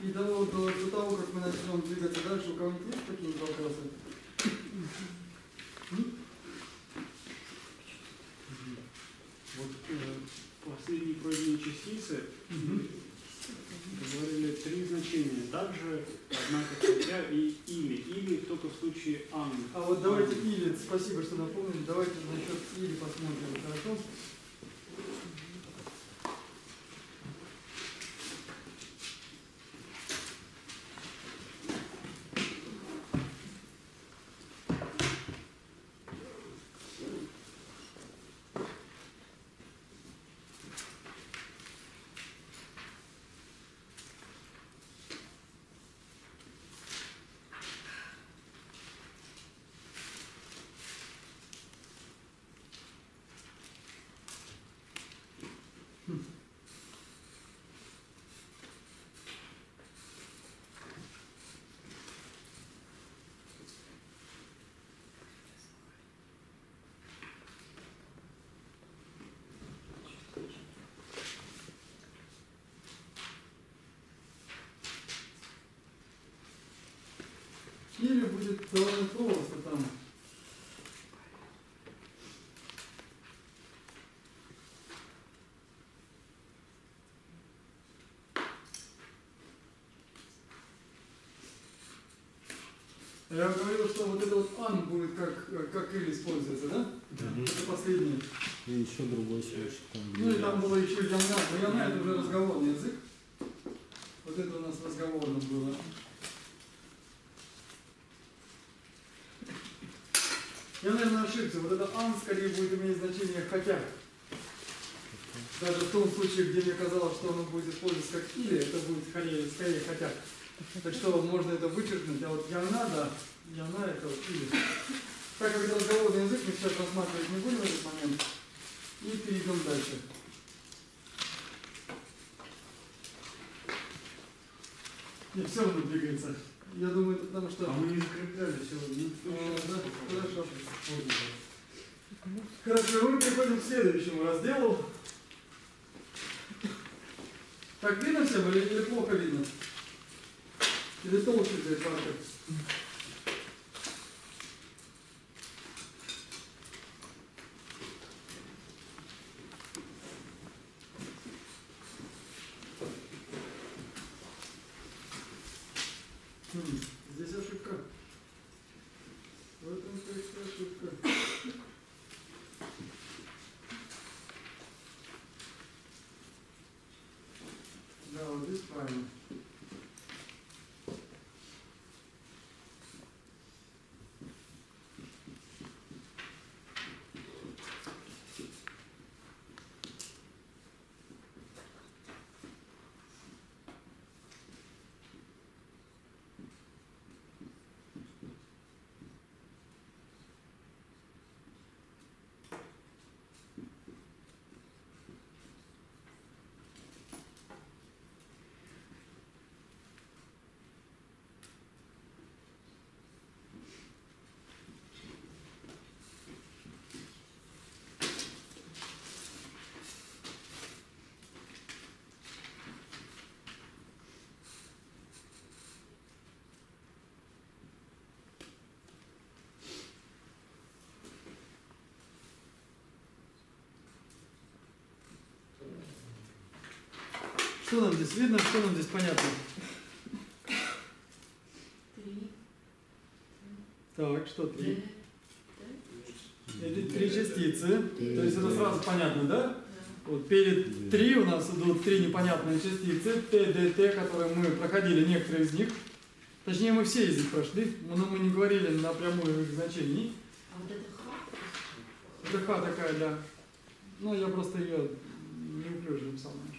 И до того, как мы начнем двигаться дальше, у кого-нибудь есть какие-нибудь вопросы? Вот последние пройденные частицы говорили три значения. Также, однако, хотя и или. Или только в случае ан. А вот давайте или, спасибо, что напомнили, давайте насчет или посмотрим, хорошо? Или будет довольно просто там. Я говорил, что вот это вот ан будет как или используется, да? Это последнее. И еще другой случай. Ну и там было еще яна. Но яна это уже разговорный язык. Вот это у нас разговорным было. Я, наверное, ошибся. Вот это ан скорее будет иметь значение хотя. Даже в том случае, где мне казалось, что оно будет использоваться как или, это будет скорее хотя. Так что можно это вычеркнуть, а вот яна, да, яна это вот или. Так как это разговорный язык, мы сейчас рассматривать не будем в этот момент. И перейдем дальше. Нет, все равно двигается. Я думаю, это потому что... А мы не закрепляли сегодня. Да, хорошо. Хорошо, мы переходим к следующему разделу. Так видно всем или плохо видно? Или толще взять маркер? Здесь ошибка. В этом тексте ошибка. Да, вот здесь правильно. Что нам здесь видно, что нам здесь понятно? Так, что три? Это три частицы. То есть это сразу понятно, да? Вот перед три у нас идут три непонятные частицы. Т, Д, Т, которые мы проходили, некоторые из них. Точнее, мы все из них прошли, но мы не говорили напрямую их значений. А вот это Х? Это Х такая, да. Ну, я просто ее неуклюже написал, знаешь.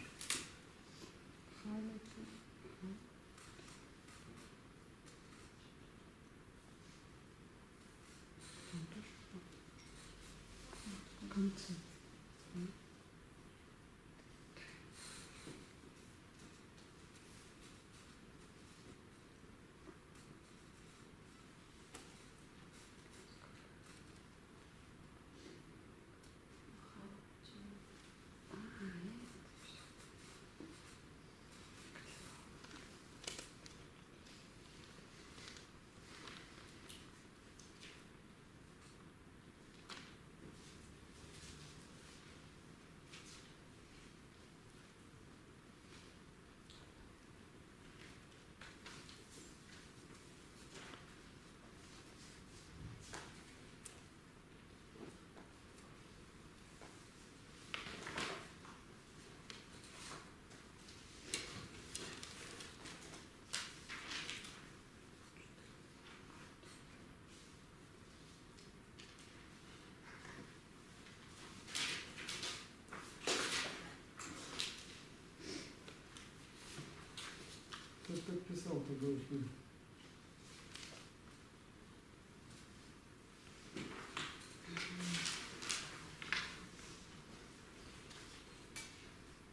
Что ж так писал-то, господи.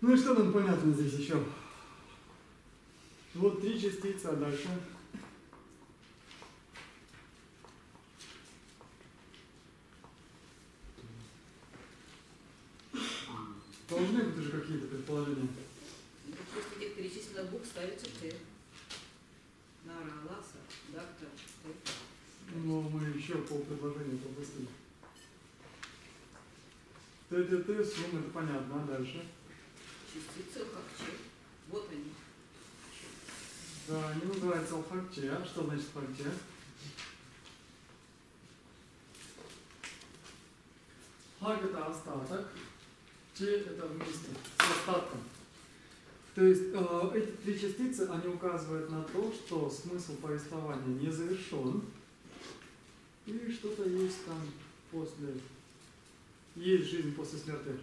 Ну и что нам понятно здесь еще? Вот 3 частицы, а дальше? Должны быть уже какие-то предположения. После этих перечисленных букв ставится Т. Нара, Ласа, Дактор, Т. Но мы еще полпредложения пропустили. ТТТ, сумма, это понятно, а дальше? Частицы Хакче. Вот они. Да, они называются алфакче. А что значит факче? Хак это остаток, че это вместе, с остатком. То есть эти 3 частицы, они указывают на то, что смысл повествования не завершен, и что-то есть там после, есть жизнь после смерти.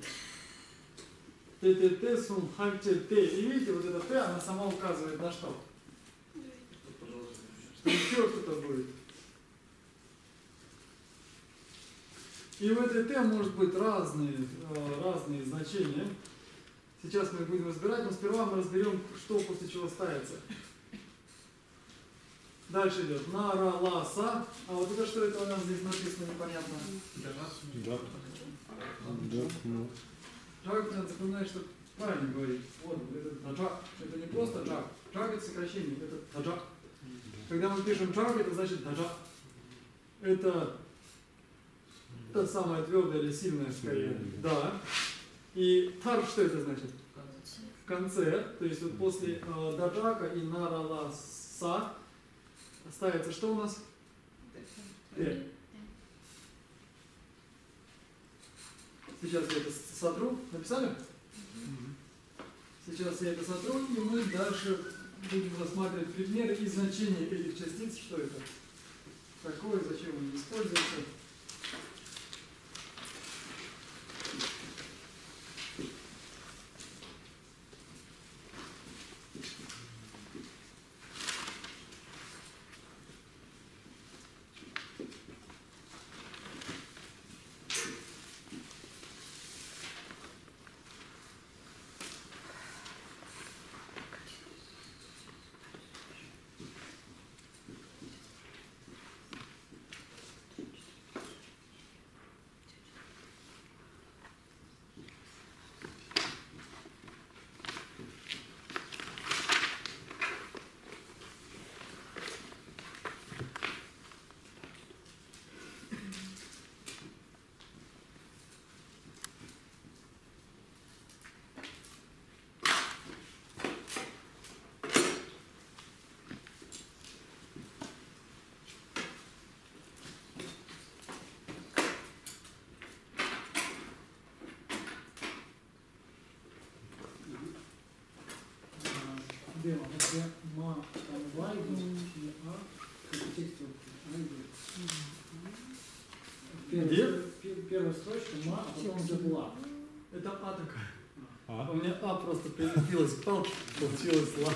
ТТТ, сум, хакче, Т. И видите, вот эта Т, она сама указывает на что? Что еще что-то будет. И в этой Т может быть разные значения. Сейчас мы их будем разбирать, но сперва мы разберем, что после чего ставится. Дальше идет нара, ласа. А вот это что это у нас здесь написано непонятно? Джак. Джак, ну. Джак, надо запоминать, что правильно говорить. Вот, это таджак. Это не просто джак. Джак это сокращение, это таджак. Когда мы пишем джак, это значит таджак. Это самое твердое или сильное скорее. Да. И тар, что это значит? В конце. То есть вот после даджака и нараласа ставится что у нас? Т. Сейчас я это сотру. Написали? Сейчас я это сотру, и мы дальше будем рассматривать примеры и значения этих частиц. Что это такое, зачем они используются. Ма, вайгун, а, Первая строчка ма, а потом забла. Это А такая. А? У меня А просто прилепилась к палке, получилось ла.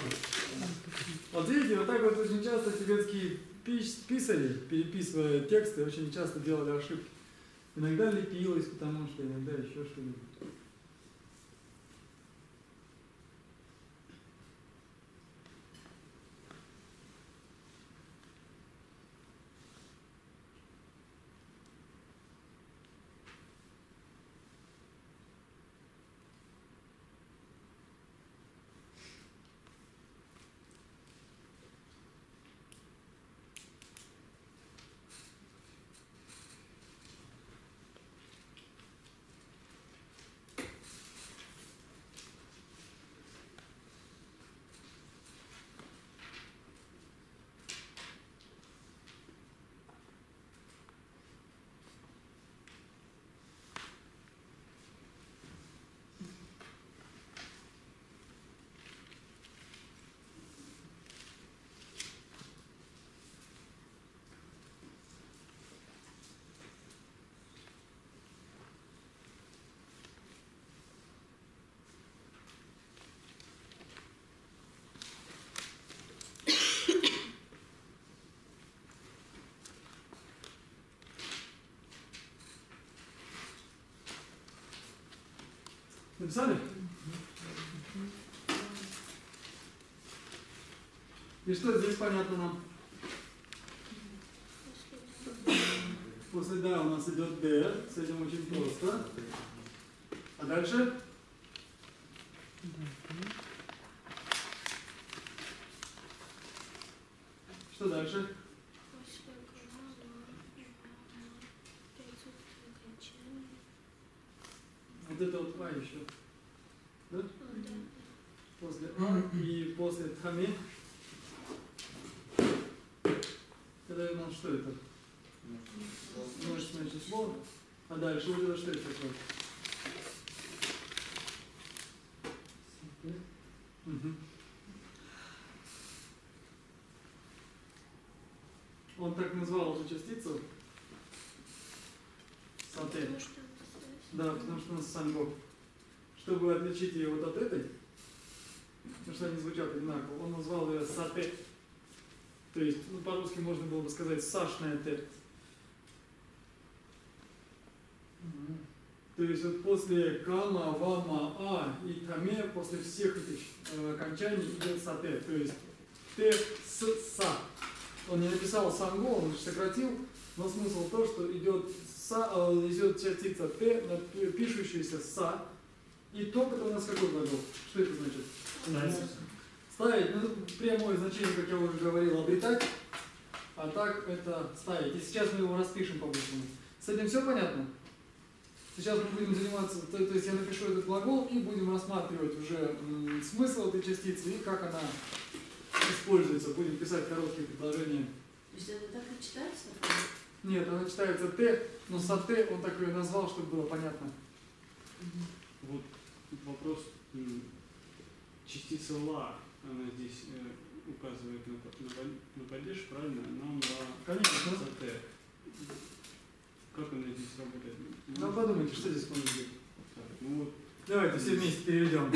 Вот видите, вот так вот очень часто тибетские писари, переписывая тексты, очень часто делали ошибки. Иногда лепилось, потому что иногда еще что-нибудь. Написали? И что здесь понятно нам? После да у нас идет D, с этим очень просто. А дальше? Что дальше? Вот это вот А еще. Да? После А и после Тхами. Это у нас что это? Множественное число. А дальше вот это что это такое? Угу. Он так назвал эту частицу Сате. Да, потому что у нас санго. Чтобы отличить ее вот от этой, потому что они звучат одинаково, он назвал ее Сате. То есть, ну, по-русски можно было бы сказать сашная Т. То есть вот после кама, вама, а и таме, после всех этих окончаний идет сате. То есть Т с са. Он не написал санго, он сократил, но смысл то, что идет частица Т, пишущаяся са. И топ это у нас какой глагол? Что это значит? Ставить, ну, прямое значение, как я уже говорил, обретать, а так это ставить. И сейчас мы его распишем по-быстрому. С этим все понятно? Сейчас мы будем заниматься, то есть я напишу этот глагол и будем рассматривать уже смысл этой частицы и как она используется. Будем писать короткие предложения. То есть это так и читается? Нет, она читается Т, но сате он так ее назвал, чтобы было понятно. Вот вопрос, частица ла, она здесь указывает на падеж, правильно? Нам ла, Конечно. сате. Как она здесь работает? Ну подумайте, что здесь может быть. Так, ну вот. Давайте все вместе переведем.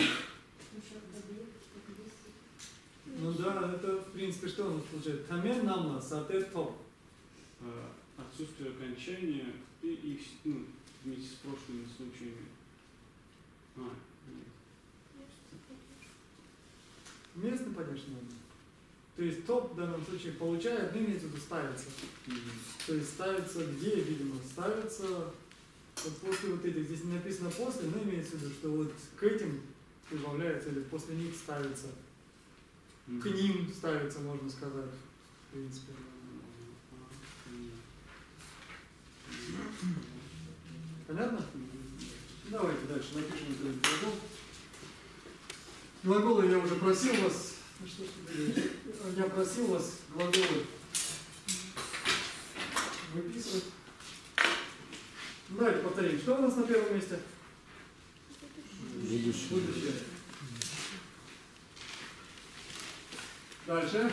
Ну да, это в принципе что у нас получается? Тамен намна, сате топ. Отсутствие окончания и ну, вместе с прошлыми случаями. Нет. Местный падеж надо. То есть топ в данном случае получает, ну имеется в виду ставится. То есть ставится где, видимо, ставится вот после вот этих, здесь не написано после, но имеется в виду, что вот к этим прибавляется или после них ставится. К ним ставится, можно сказать, в принципе. Понятно? Давайте дальше напишем этот глагол. Глаголы я уже просил вас. Я просил вас глаголы выписывать. Давайте повторим. Что у нас на первом месте? Будущее. Дальше.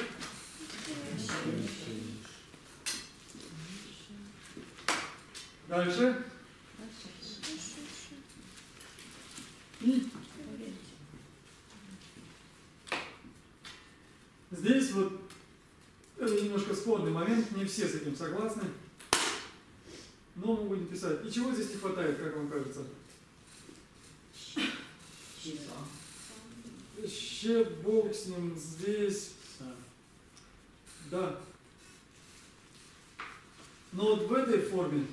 Дальше. И здесь вот это немножко спорный момент, не все с этим согласны. Но мы будем писать. И чего здесь не хватает, как вам кажется? Ще бог с ним здесь. Да. Но вот в этой форме,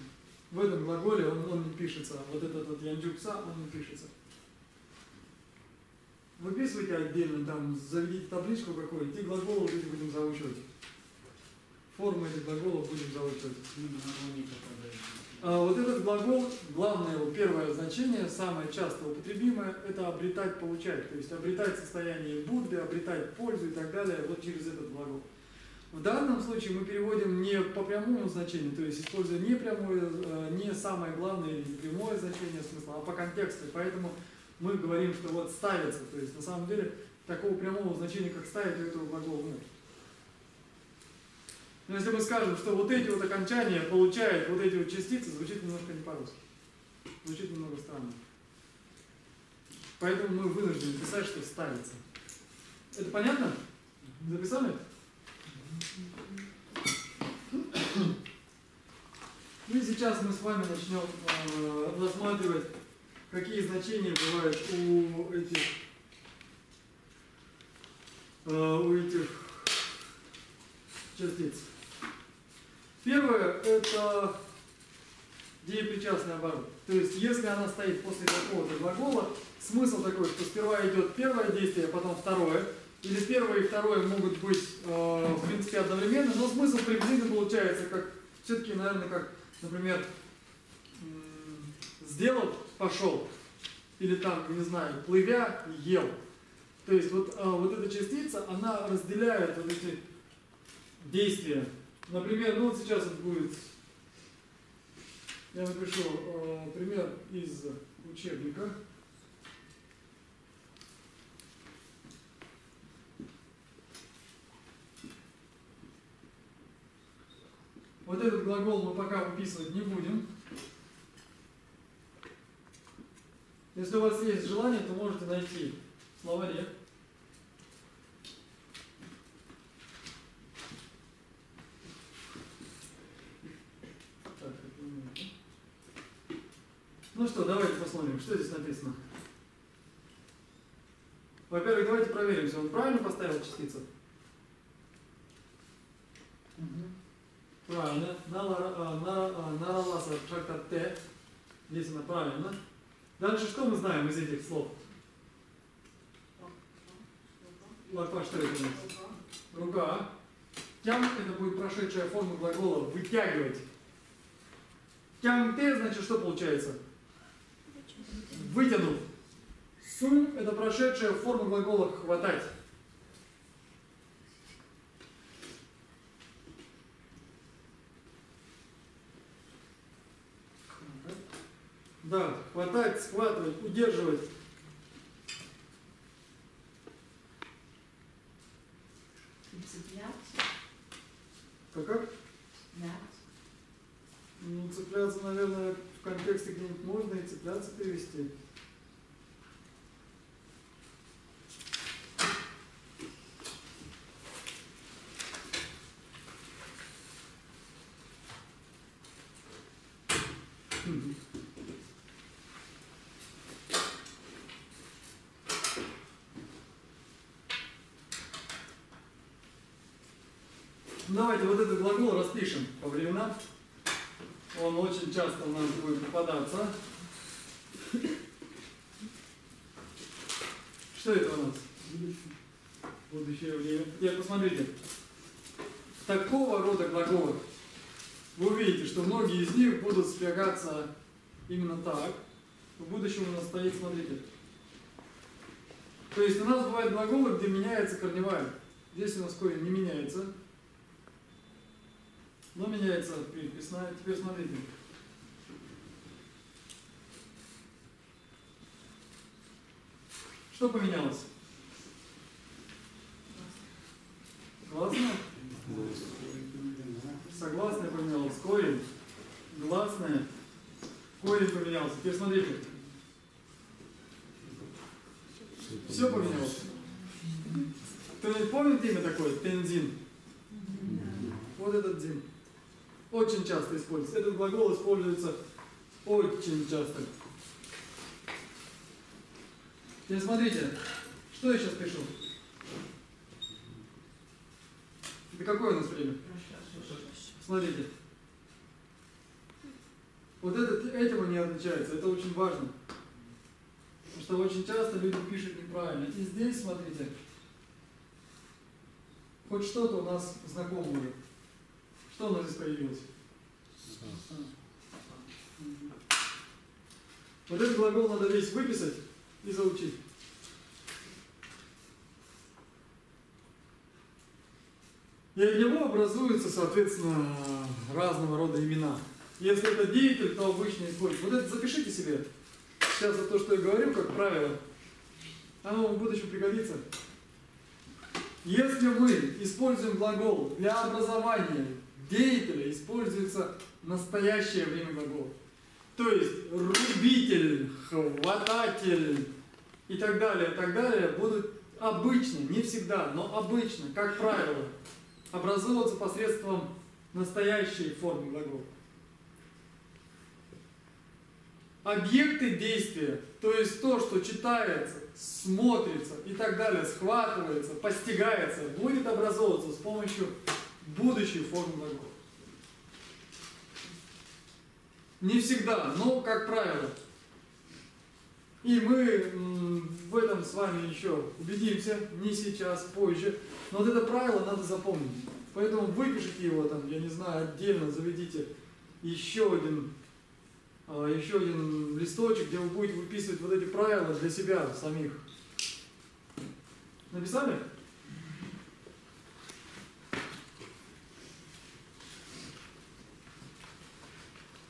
в этом глаголе он не пишется. Вот этот вот янджукса, он не пишется. Выписывайте отдельно, там, заведите табличку какую-нибудь, и глаголы вот эти будем заучивать. Формы этих глаголов будем заучивать. А вот этот глагол, главное его первое значение, самое часто употребимое, это обретать, получать. То есть обретать состояние Будды, обретать пользу и так далее, вот через этот глагол. В данном случае мы переводим не по прямому значению, то есть используя не прямое, не самое главное или прямое значение смысла, а по контексту. Поэтому мы говорим, что вот ставится, то есть на самом деле такого прямого значения, как ставить, у этого глагола нет. Но если мы скажем, что вот эти вот окончания получают вот эти вот частицы, звучит немножко не по-русски. Звучит немного странно. Поэтому мы вынуждены писать, что ставится. Это понятно? Записали? Ну и сейчас мы с вами начнем рассматривать какие значения бывают у этих частиц. Первое – это деепричастный оборот. То есть, если она стоит после какого-то глагола, смысл такой, что сперва идет первое действие, а потом второе. Или первое и второе могут быть, в принципе, одновременно, но смысл приблизительно получается, как все-таки, наверное, как, например, сделал, пошел, или там, не знаю, плывя, ел. То есть вот эта частица, она разделяет вот эти действия. Например, ну вот сейчас вот будет, я напишу пример из учебника. Вот этот глагол мы пока выписывать не будем. Если у вас есть желание, то можете найти в словаре. Так, ну что, давайте посмотрим, что здесь написано. Во-первых, давайте проверим, он правильно поставил частицу. Правильно. Нараласа шакта Т. Здесь она правильно. Дальше что мы знаем из этих слов? Лакпа, что это у нас? Рука. Тям – это будет прошедшая форма глагола вытягивать. Тям Т, значит, что получается? Вытянув. Сунь – это прошедшая форма глагола хватать. Да, хватать, схватывать, удерживать. Цепляться. Как? Ну, цепляться, наверное, в контексте где-нибудь можно и цепляться перевести. Давайте вот этот глагол распишем по временам. Он очень часто у нас будет попадаться. Что это у нас? Будущее время. Теперь посмотрите. Такого рода глаголов вы увидите, что многие из них будут спрягаться именно так. В будущем у нас стоит, смотрите. То есть у нас бывают глаголы, где меняется корневая. Здесь у нас корень не меняется. Но меняется приписная. Теперь смотрите. Что поменялось? Гласное? Согласное поменялось. Корень. Гласное. Корень поменялся. Теперь смотрите. Все поменялось. Кто-нибудь помнит имя такое? Тензин. Вот этот дзин. Очень часто используется. Этот глагол используется очень часто. Теперь смотрите, что я сейчас пишу. Это какое у нас время? Смотрите. Вот этим он не отличается. Это очень важно. Потому что очень часто люди пишут неправильно. И здесь, смотрите, хоть что-то у нас знакомое. Что у нас здесь появилось? Вот этот глагол надо весь выписать и заучить. И от него образуются, соответственно, разного рода имена. Если это деятель, то обычно используют. Вот это запишите себе. Сейчас за то, что я говорю, как правило, оно в будущем пригодится. Если мы используем глагол для образования деятеля, используется настоящее время глагола. То есть рубитель, хвататель и так далее будут обычно, не всегда, но обычно, как правило, образовываться посредством настоящей формы глагола. объекты действия, то есть то, что читается, смотрится и так далее, схватывается, постигается, будет образовываться с помощью будущей формы глагола. Не всегда, но как правило. И мы в этом с вами еще убедимся, не сейчас, позже. Но вот это правило надо запомнить. Поэтому выпишите его там, я не знаю, отдельно заведите еще один листочек, где вы будете выписывать вот эти правила для себя самих. Написали?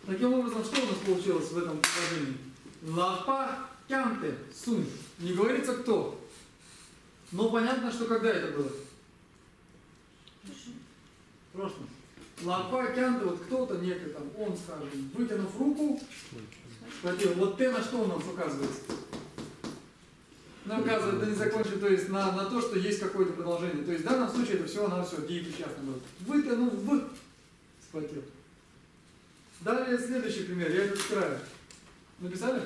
Таким образом, что у нас получилось в этом предложении? Лапа кянте сум. Не говорится кто. Но понятно, что когда это было? В прошлом. Лапа кянте, вот кто-то некий там, он, скажем, вытянув руку, схватил. Вот ты на что у нас указывается? Нам указывает, это не закончено, то есть на то, что есть какое-то продолжение. То есть в данном случае это всего-навсего действительно было. Вытянув в, схватил. Далее следующий пример, я этот стираю. Написали?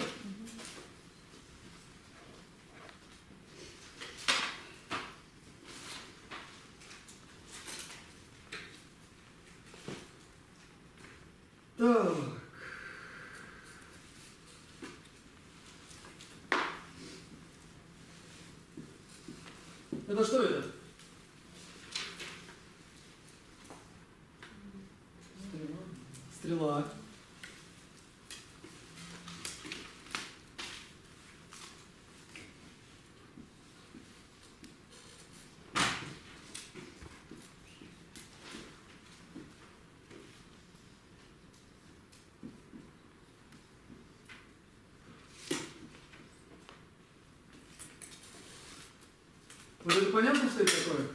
Так. Это что это? Стрела. Вот это понятно, что это такое?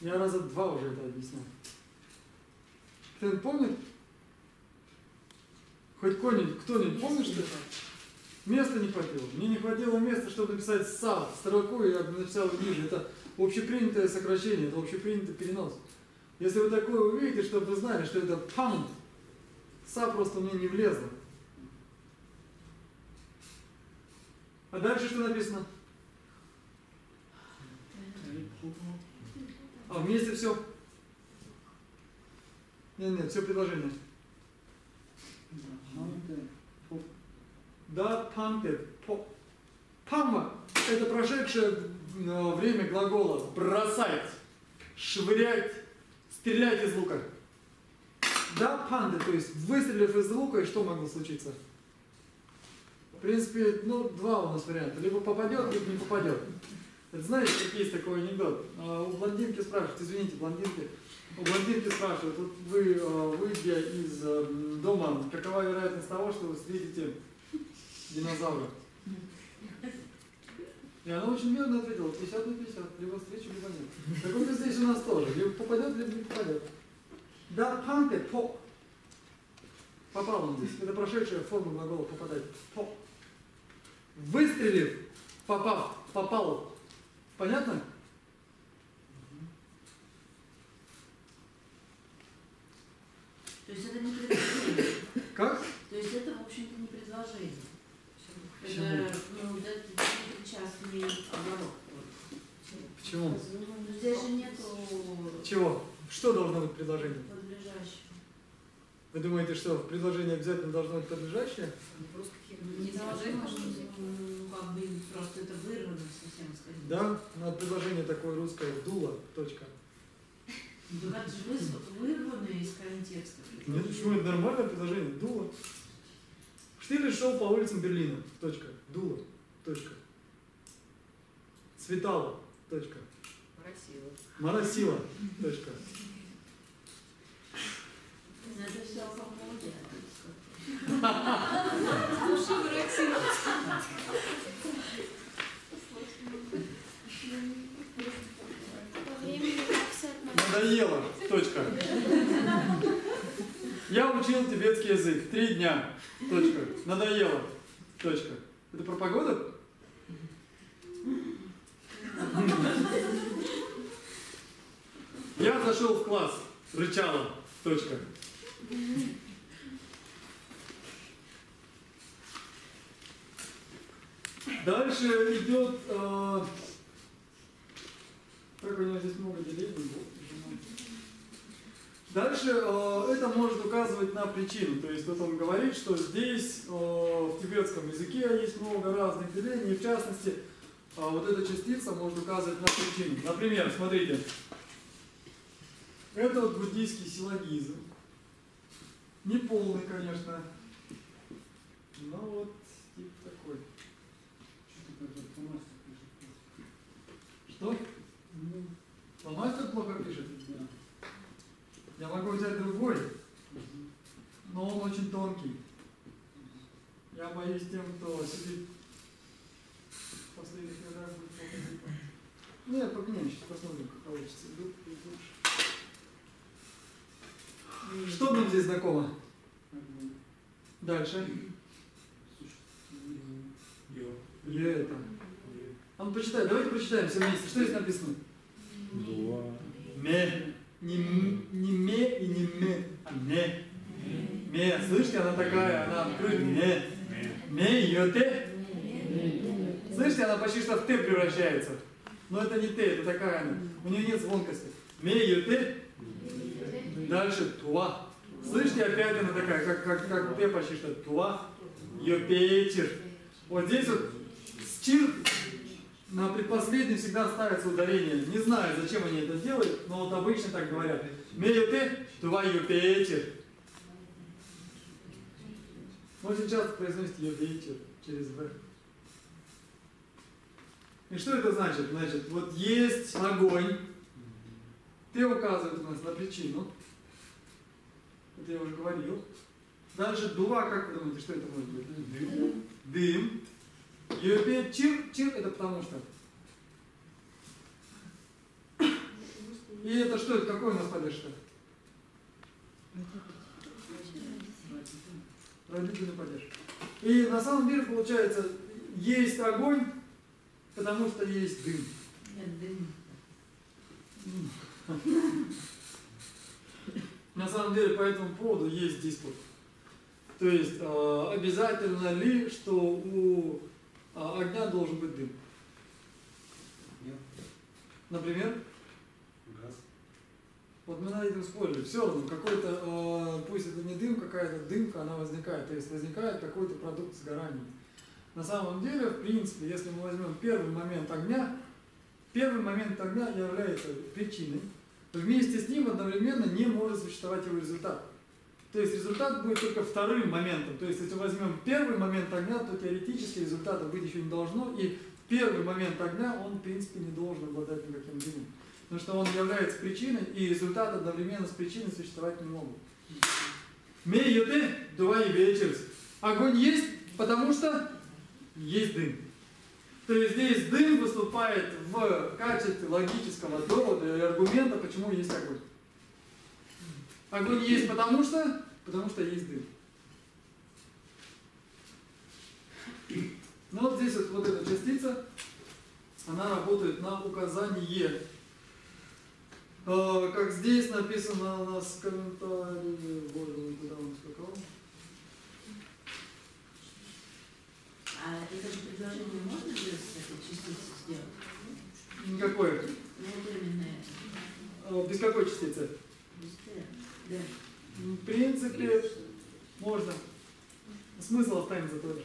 Я раза два уже это объяснял. Кто-нибудь помнит? Хоть кто-нибудь помнит, что это? Места не хватило. Мне не хватило места, чтобы написать «са» в строку, и я написал ниже. Это общепринятое сокращение, это общепринятый перенос. Если вы такое увидите, чтобы вы знали, что это «паунд», «са» просто мне не влезло. А дальше что написано? А вместе все? Нет, все предложение. Да, пампе, пама – это прошедшее время глагола бросать, швырять, стрелять из лука. Да, панды, то есть выстрелив из лука, и что могло случиться? В принципе, два у нас варианта. Либо попадет, либо не попадет. Это, знаете, как есть такой анекдот. У блондинки спрашивают, извините, у блондинки спрашивают, вот вы, выйдя из дома, какова вероятность того, что вы встретите динозавра? И она очень верно ответила, 50 на 50, либо встречу, либо нет. Так вот и здесь у нас тоже, либо попадет, либо не попадет. Да, панте, по. Попал он здесь. Это прошедшая форма глагола попадать. По. Выстрелив, попал. Понятно? То есть это не предложение. Как? То есть это, в общем-то, не предложение. Почему? Это, это частный оборот. Почему? Ну, здесь же нету Чего? Что должно быть предложение? подлежащего. Вы думаете, что в предложении обязательно должно быть подлежащее? Просто какие-то не должно, как бы просто это вырвано совсем, сказать. Да, но предложение такое русское «дуло», точка. Ну, это же вырвано из контекста. Нет, почему это нормальное предложение? «Дуло». Штирлиц шел по улицам Берлина, точка. «Дуло», точка. Светало, точка. Моросило, точка. Это все алкоголия. Надоело, точка. Я учил тибетский язык 3 дня, точка. Надоело, точка. Это про погоду? Я зашел в класс, рычало, точка. Дальше идет, как у него здесь много делений. Дальше это может указывать на причину. То есть вот он говорит, что здесь в тибетском языке есть много разных делений, и в частности вот эта частица может указывать на причину. Например, смотрите, это вот буддийский силлогизм. Не полный, конечно, но вот тип такой. Что? Фломастер плохо пишет? Да. Я могу взять другой, но он очень тонкий. Я боюсь тем, кто сидит в последних рядах, будет плохо видно. Нет, погнем, сейчас посмотрим, как получится. Что нам здесь знакомо? Дальше. Это. А ну почитай, давайте прочитаем все вместе. Что здесь написано? Ме. Не ме и не ме, а не. Ме. Слышите, она такая, она открыта. Ме. Ме, ее те. Слышите, она почти что в т превращается. Но это не т, это такая она. У нее нет звонкости. Ме, ее те. Дальше туа. Слышите, опять она такая, как т почти что. Туа. Ее печер. Вот здесь вот с чир на предпоследний всегда ставится ударение. Не знаю, зачем они это делают, но вот обычно так говорят. Меюте, твою печер. Очень часто произносит ее вечер через В. И что это значит? Значит, вот есть огонь. Т указывает у нас на причину. Это я уже говорил. Дальше дуа, как вы думаете, что это может быть? Дым. Дым. И опять чир это потому что. И это что? Это какой у нас падеж-то? Родительный падеж. И на самом деле получается, есть огонь, потому что есть дым. Нет, дым. На самом деле по этому поводу есть диспут. То есть обязательно ли, что у огня должен быть дым? Нет. Например? Газ. Вот мы над этим спорили. Все равно какой-то, пусть это не дым, какая-то дымка, она возникает. То есть возникает какой-то продукт сгорания. На самом деле, в принципе, если мы возьмем первый момент огня является причиной. Вместе с ним одновременно не может существовать его результат. То есть результат будет только вторым моментом. То есть если возьмем первый момент огня, то теоретически результата быть еще не должно. И первый момент огня, он в принципе не должен обладать никаким дымом. Потому что он является причиной, и результат одновременно с причиной существовать не могут. Огонь есть, потому что есть дым. То есть здесь дым выступает в качестве логического довода и аргумента, почему есть огонь. Огонь есть потому что есть дым. Ну вот здесь вот эта частица, она работает на указание. Как здесь написано у нас в комментарии, куда он скакал. А это же предложение можно без этой частицы сделать? Никакое. Ну вот именно это. Без какой частицы? Без Т. Да. В принципе, можно. Смысл останется тот же.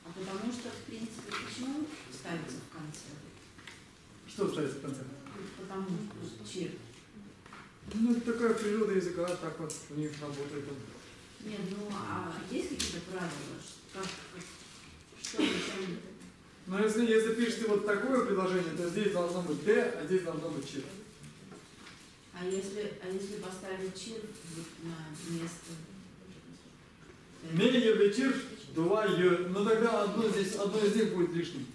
А потому что, в принципе, почему ставится в конце? Что ставится в конце? Потому что чир. Ну, это такая природа языка, так вот у них работает. Нет, ну а есть какие-то правила? Что зачем? Но если пишете вот такое предложение, то здесь должно быть Д, а здесь должно быть чир. А если поставить чир вот на место? Менее вечер, два ё. Но тогда одно из них будет лишним.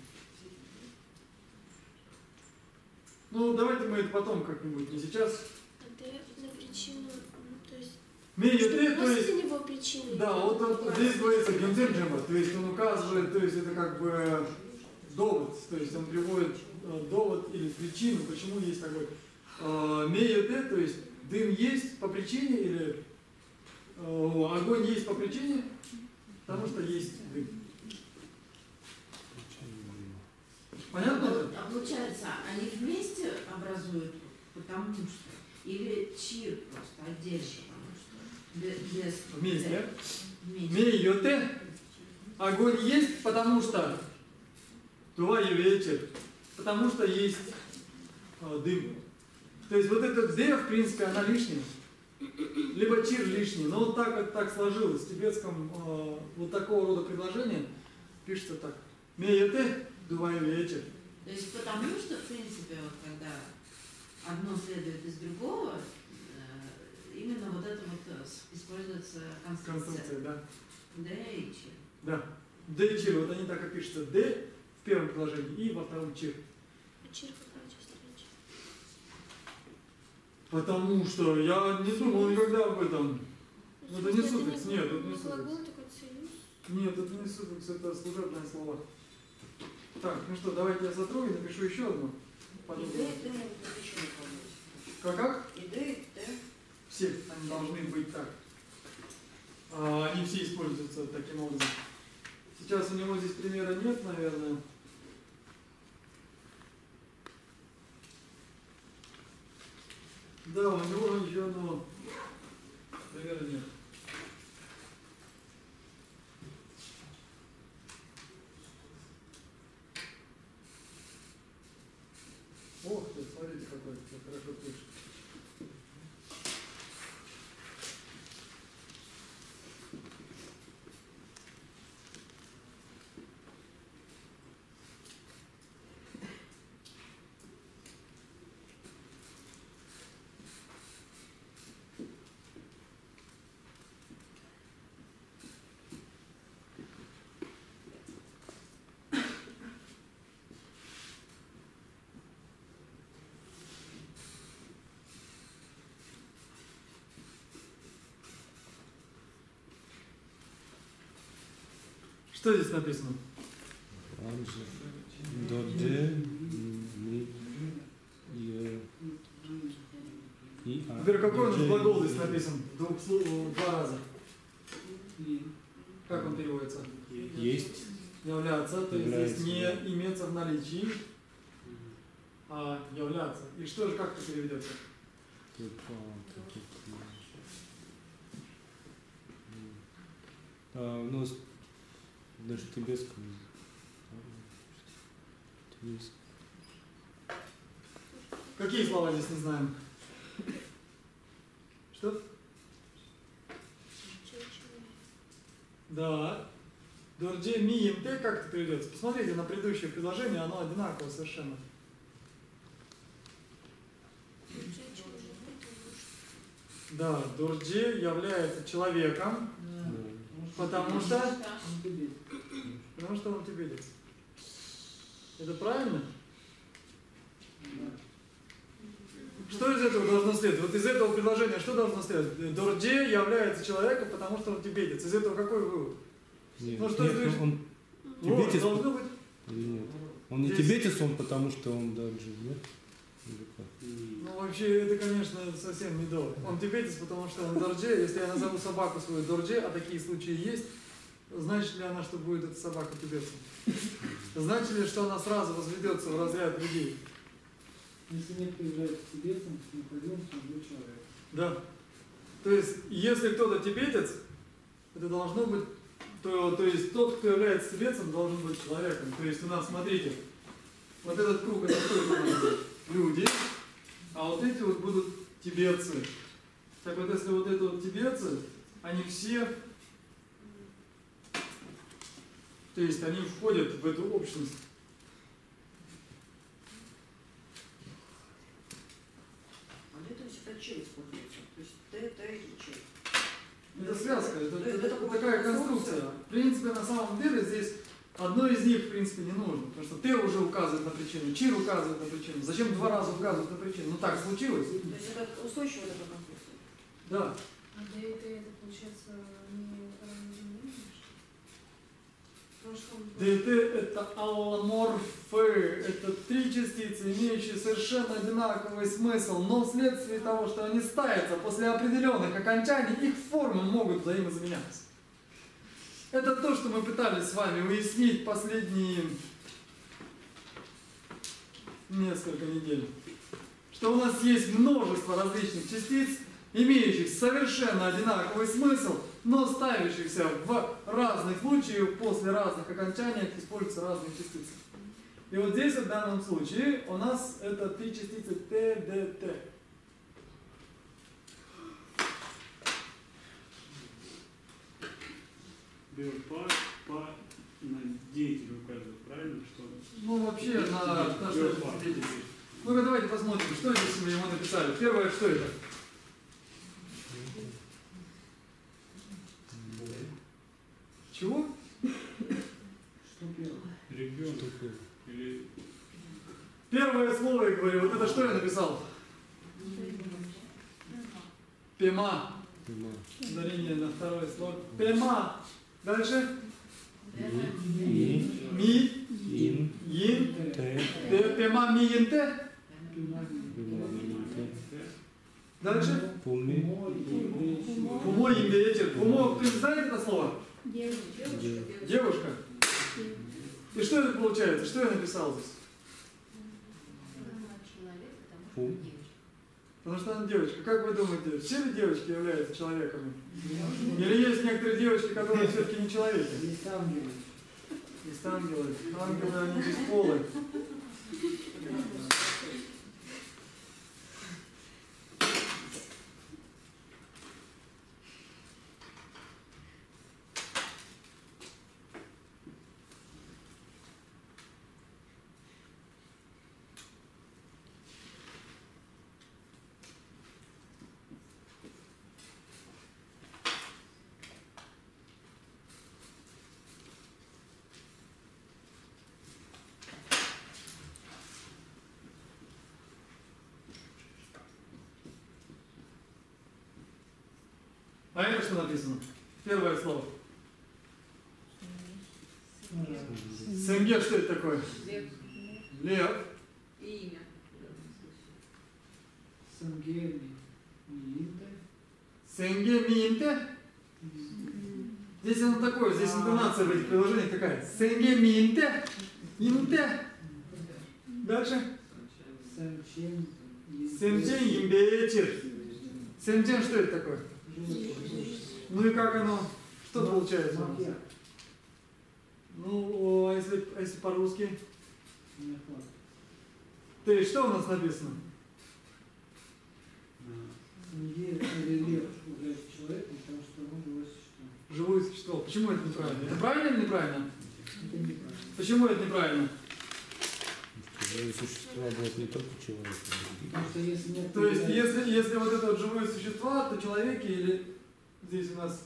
Ну, давайте мы это потом как-нибудь, не сейчас. Это на причину, то есть... Менее то есть... После него причины. Да, вот здесь говорится гемзерджема, то есть он указывает, то есть это как бы довод, то есть он приводит довод или причину, почему есть такой. Меюте, то есть дым есть по причине или огонь есть по причине, потому что есть дым. Понятно это? А получается, они вместе образуют, потому что, или чир просто отдельно, потому что без Вместе. вместе. Мейоте. Огонь есть, потому что твой вечер, потому что есть дым. То есть вот этот д, в принципе, она лишняя. Либо чир лишний. Но вот так сложилось. В тибетском вот такого рода предложение пишется так. Мейоте, твой вечер. То есть потому что, в принципе, вот когда одно следует из другого, именно вот это вот используется конструкция. Конструкция, да. Да и чир. Да. Д и чир. Вот они так и пишутся. Д в первом предложении и во втором чир. А чир какая встреча? Потому что я не думал никогда об этом. Ну, это не суффикс. Нет, это не Глагол суффикс. такой союз. Нет, это не суффикс, это служебные слова. Так, ну что, давайте я сотру и напишу еще одно. И Подумаю. Д, Д, еще не помню. Как? И Д, Д. Все они должны быть так. Они все используются таким образом. Сейчас у него здесь примера нет, наверное. Да, у него еще одного примера нет. Ох ты, смотрите, какой хорошо пишет. Что здесь написано? Теперь какой у нас глагол здесь написан? Два раза. Как он переводится? Есть. Являться, то есть Является, здесь не да. имеется в наличии, а являться. И что же, как это переведется? Ну, даже в тибетском. Какие слова здесь не знаем? Что? Чир человек. Да. Дордже мием те, как это переведется? Посмотрите на предыдущее предложение, оно одинаково совершенно. Чир человек, потому что. Да, Дордже является человеком, потому что он тибетец. Это правильно? Что из этого должно следовать? Вот из этого предложения что должно следовать? Дордже является человеком, потому что он тибетец. Из этого какой вывод? Нет, Ну, что нет, здесь? он Вот, тибетец. должно быть. Или нет? Он не Здесь- тибетец, он потому что он даджи, нет? Или как? Ну, вообще, это, конечно, совсем не то. Он тибетец, потому что он дордже. Если я назову собаку свою дордже, а такие случаи есть, значит ли она, что будет эта собака тибетцем? Значит ли, что она сразу возведется в разряд людей? Если некто является тибетцем, то необходимо, что он был человек. Да. То есть, если кто-то тибетец, это должно быть, то есть тот, кто является тибетцем, должен быть человеком. То есть у нас, смотрите, вот этот круг, это кто это может быть? Люди, а вот эти вот будут тибетцы. Так вот, если вот это вот тибетцы, они все, то есть они входят в эту общность. А для этого всегда чир используется. То есть Д, Д и чир. Это связка, это Это такая конструкция. В принципе, на самом деле здесь одно из них, в принципе, не нужно. Потому что Т уже указывает на причину, чир указывает на причину. Зачем два раза указывать на причину? Ну так случилось. То есть это устойчивая такая конструкция. Да. А Д это получается не равнозначно? Потому что он ДТ это алломорфы, это три частицы, имеющие совершенно одинаковый смысл, но вследствие того, что они ставятся после определенных окончаний, их формы могут взаимозаменяться. Это то, что мы пытались с вами уяснить последние несколько недель. Что у нас есть множество различных частиц, имеющих совершенно одинаковый смысл, но ставящихся в разных случаях после разных окончаний используются разные частицы. И вот здесь в данном случае у нас это три частицы Т, Д, Т. Биопар на деятеля указывает, правильно? Что? Ну вообще на что это деятель. Ну-ка давайте посмотрим, что здесь мы ему написали. Первое, что это? Чего? Что первое? Ребенок. Или... Первое слово, я говорю, вот это что я написал? Пема. Ударение на второе слово. Пема. Дальше? Ми. Ин. Пема ми ин те. Дальше? Пумо им вечер. Пумо, ты знаешь это слово? Девушка. И что это получается? Что я написал здесь? Потому что она девочка. Как вы думаете, все ли девочки являются человеками? Или есть некоторые девочки, которые все-таки не человеки? Есть ангелы. Есть ангелы. Ангелы, они бесполы. А это что написано? Первое слово. Сенге, что это такое? Лев. Лев. И имя. Сангели. Минте. Сенге минте. Здесь оно такое, здесь интонация в этих приложениях такая. Сенге минте. Инте. Дальше. Сэмчен. Сэмчен имбечер. Сэмчен, что это такое? Ну и как оно? Что получается? Ну, а если по-русски? То есть что у нас написано? Рельеф является человеком, потому что он живое существо. Живое существо. Почему это неправильно? Это правильно или неправильно? Это неправильно. Почему это неправильно? Живые существа будут не только человеком. Потому что если нет... То есть, если вот это вот живое существо, то человеки или здесь у нас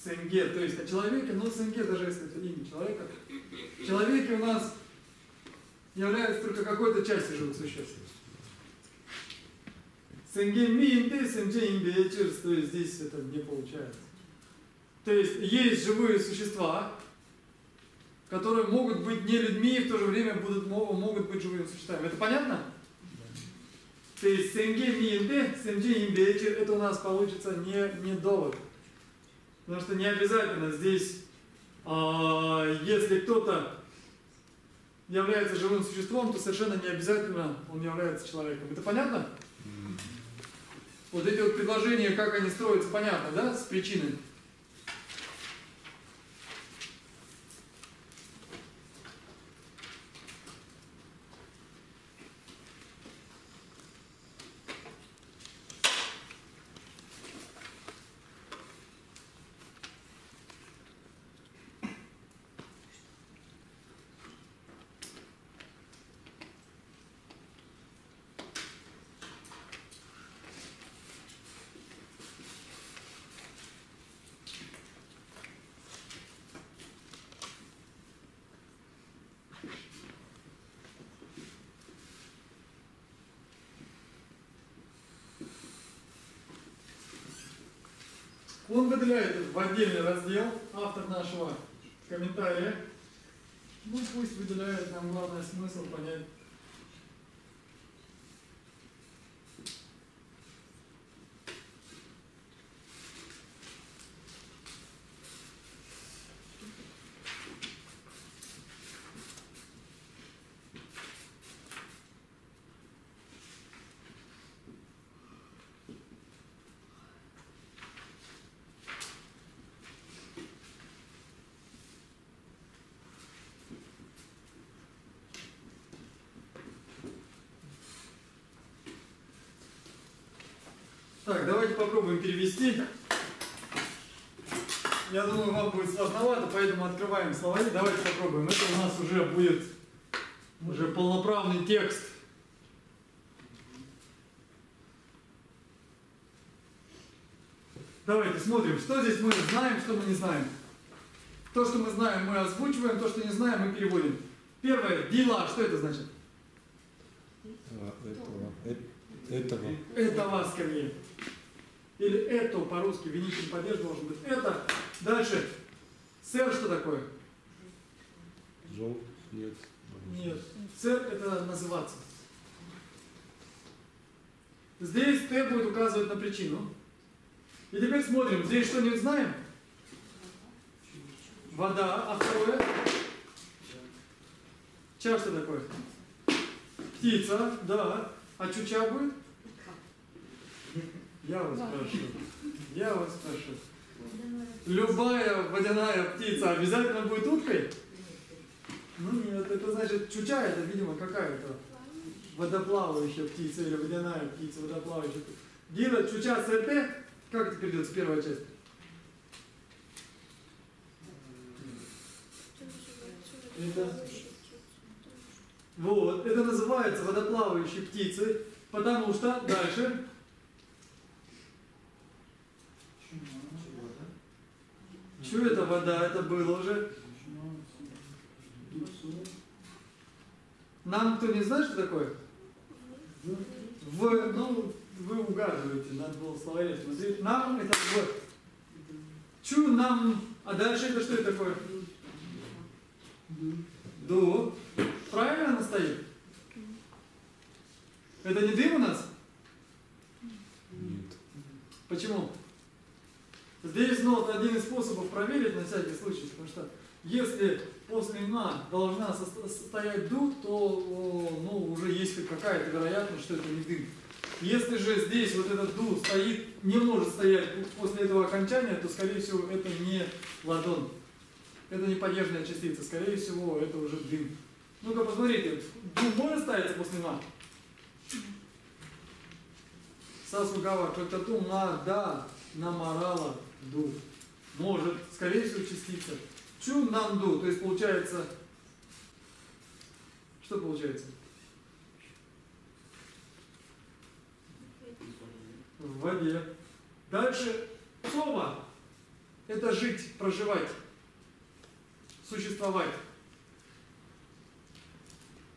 сенге, то есть о человеке, но сенге, даже если это имя человека, человеки у нас являются только какой-то частью живых существ. Сенге минте, сенге имбечерс, то есть здесь это не получается. То есть живые существа, которые могут быть не людьми и в то же время могут быть живыми существами. Это понятно? То есть сенге минте, сенге имбечер, это у нас получится не довод. Потому что не обязательно здесь, если кто-то является живым существом, то совершенно не обязательно он является человеком. Это понятно? Вот эти вот предложения, как они строятся, понятно, да, с причиной? Он выделяет в отдельный раздел, автор нашего комментария, Ну пусть выделяет, нам главное смысл понять. Так, давайте попробуем перевести. Я думаю, вам будет сложновато, поэтому открываем словари. Давайте попробуем. Это у нас уже будет полноправный текст. Давайте смотрим, что здесь мы знаем, что мы не знаем. То, что мы знаем, мы озвучиваем, то, что не знаем, мы переводим. Первое, дела, что это значит? Этого. Этого скорее. Или это по-русски, винительный падеж должен быть. Это. Дальше. Сэр что такое? Жел? Нет. Нет. Сэр это называться. Здесь Т будет указывать на причину. И теперь смотрим. Здесь что-нибудь знаем? Вода. А второе? Ча что такое? Птица. Да. А чуча будет? Я вас прошу. Любая водяная птица обязательно будет уткой? Ну нет, это значит чуча, это, видимо, какая-то водоплавающая птица или водяная птица, водоплавающая. Гила, чуча, СРТ, как это перейдется первая часть? Вот, это называется водоплавающей птицей, потому что дальше. Что это вода? Это было уже. Нам кто не знает, что такое? Ну, вы угадываете, надо было в словаре смотреть. Нам это в. Чу нам. А дальше это что это такое? Ду. Правильно она стоит? Это не дым у нас? Нет. Почему? Здесь, ну, вот один из способов проверить на всякий случай, потому что если после «на» должна состоять «ду», то ну, уже есть хоть какая-то вероятность, что это не дым. Если же здесь вот этот «ду» стоит, не может стоять после этого окончания, то, скорее всего, это не ладон. Это не падежная частица, скорее всего, это уже дым. Ну-ка, посмотрите, «ду» может ставиться после «на»? Сасугава, как-то «на», наморала, ду. Может, скорее всего, частица. Чу нам ду, то есть получается, что получается? В воде. Дальше сома. Это жить, проживать, существовать.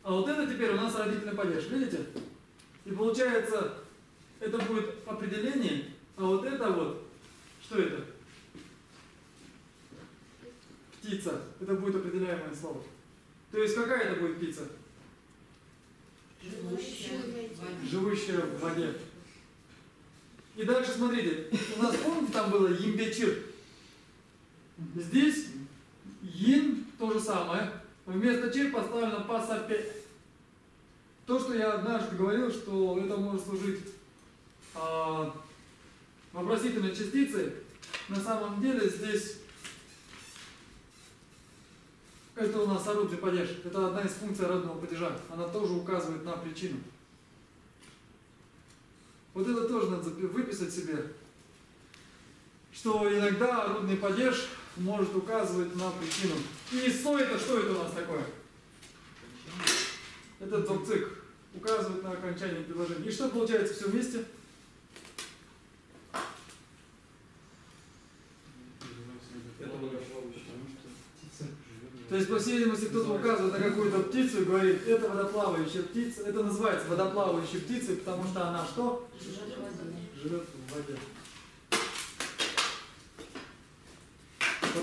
А вот это теперь у нас родительный падеж, видите? И получается, это будет определение, а вот это вот, что это? Птица. Это будет определяемое слово. То есть какая это будет птица? Живущая в воде. И дальше смотрите. У нас, помните, там было имбечир? Здесь ин то же самое. Вместо чир поставлено пасапе. То, что я однажды говорил, что это может служить вопросительной частицей, на самом деле здесь это у нас орудный падеж. Это одна из функций родного падежа. Она тоже указывает на причину. Вот это тоже надо выписать себе, что иногда орудный падеж может указывать на причину. И со это что это у нас такое? Это докцик. Указывает на окончание предложения. И что получается все вместе? То есть, по всей видимости, кто-то указывает на какую-то птицу и говорит, это водоплавающая птица, это называется водоплавающей птицей, потому что она что? Живет в воде.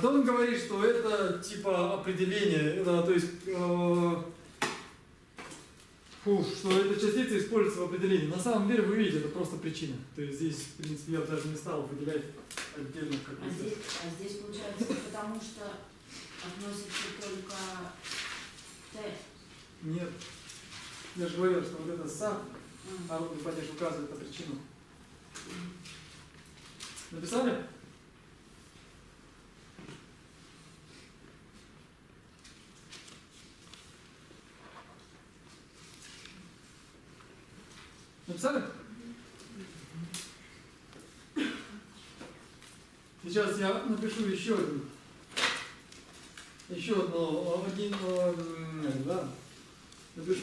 Потом он говорит, что это типа определение, это, то есть, что эта частица используется в определении. На самом деле вы видите, это просто причина. То есть здесь, в принципе, я даже не стал выделять отдельно какую-то. А здесь получается, потому что относится только Т. Нет. Я же говорил, что вот это са, а вот падеж указывает на причину. Написали? Написали? Сейчас я напишу еще одну. Напишу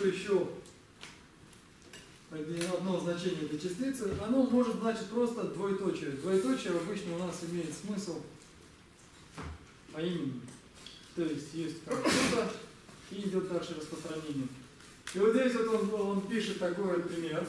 еще одно значение этой частицы. Оно может значить просто двоеточие. Двоеточие обычно у нас имеет смысл, а именно, то есть как что-то и идет дальше распространение. И вот здесь вот он пишет такой вот пример.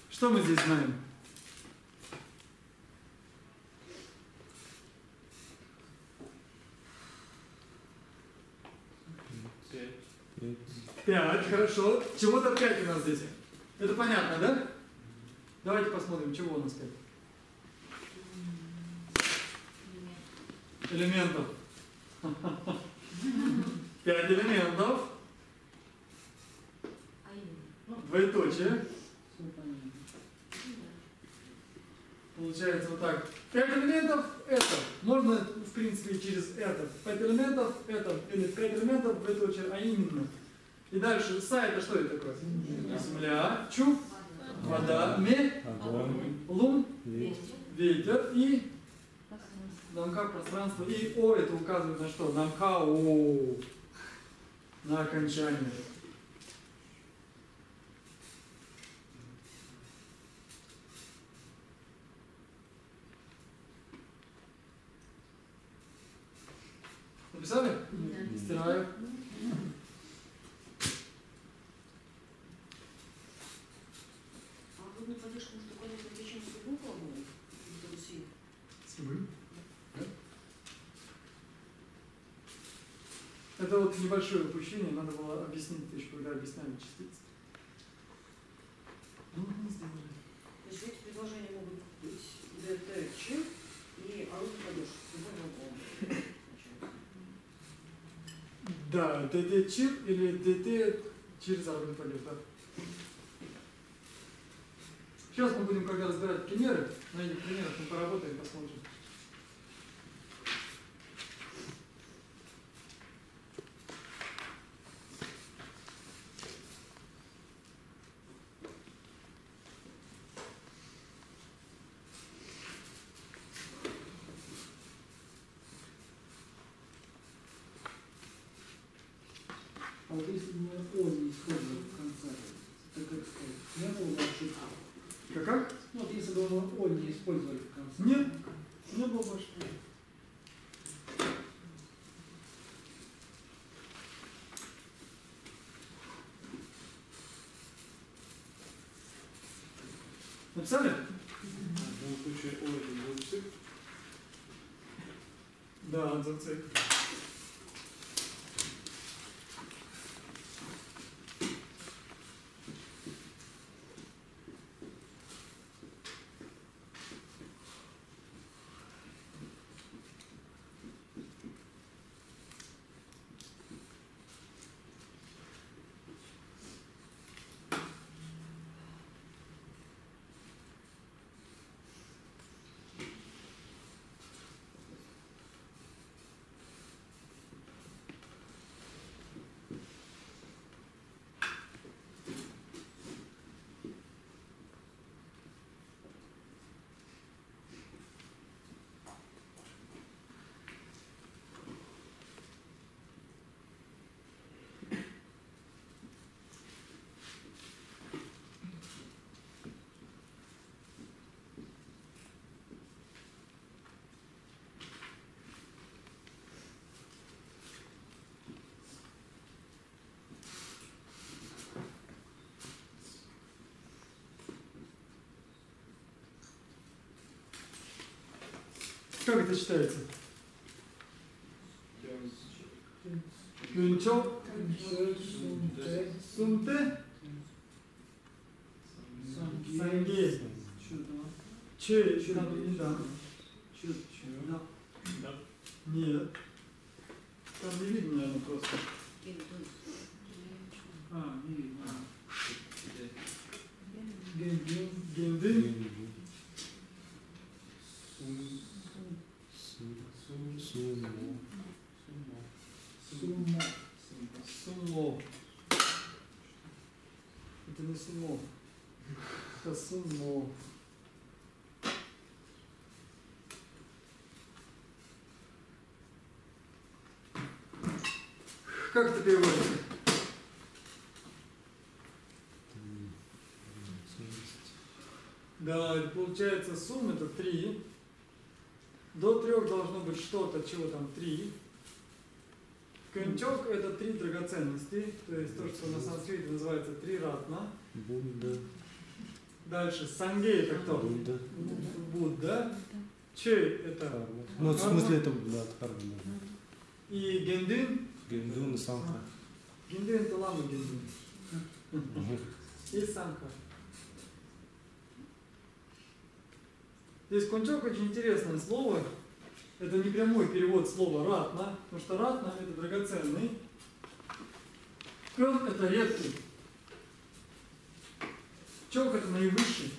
Что мы здесь знаем? Пять, хорошо. Чего-то 5 у нас здесь. Это понятно, да? Давайте посмотрим, чего у нас 5. Элементов. 5 элементов. Двоеточие. Все понятно. Получается вот так. 5 элементов это. Можно, в принципе, через это. 5 элементов это. Или 5 элементов двоеточие, а именно. И дальше са это что это такое? Земля. Чу. Вода. Ме. Огонь. Лун. Ветер. Ветер. И намка пространство. И о это указывает на что? Намка о. На окончание. Написали? Да. Стираю. А вот на поддержку может указать на причину с любым глаголом? С любым. Да? Это вот небольшое упущение, надо было объяснить еще, когда объясняли частицы. Ну, мы сделали. То есть эти предложения могут быть ДТ, Ч и орудие поддержки с любым глаголом. Да, ДТ чип или ДТ через орудие пойдет, да. Сейчас мы будем, когда разбирать примеры, на этих примерах мы поработаем, посмотрим. А вот если бы мы «о» не использовали в конце, это как сказать, не было бы ошибки? Как? Ну вот если бы мы «о» не использовали в конце. Нет, не было больше. Написали? В данном случае О это будет цикл. Да, отзывцы. Как это читается? Кюнчок, сумте, санге, че, там не да. Да. Нет. Там не видно, наверное, просто. А, не видно. Гендин. Генды, Сумо. Сумо. сумо. Это не сумо. Это сумо. Как это переводится? Да, получается сумма это 3. До 3 должно быть что-то, чего там 3. Кюнчок это 3 драгоценности, то есть то, что на санскрите называется 3 ратна. Будда. Дальше санге это кто? Будда. Будда. Че это? Дхарма. Ну, в смысле это, да, дхарма. Да. И гендин. Гендун и самха. Гендин это лама гендин. И самха. Здесь кунчок очень интересное слово. Это не прямой перевод слова ратна, потому что ратна это драгоценный. Кён это редкий. Чок это наивысший.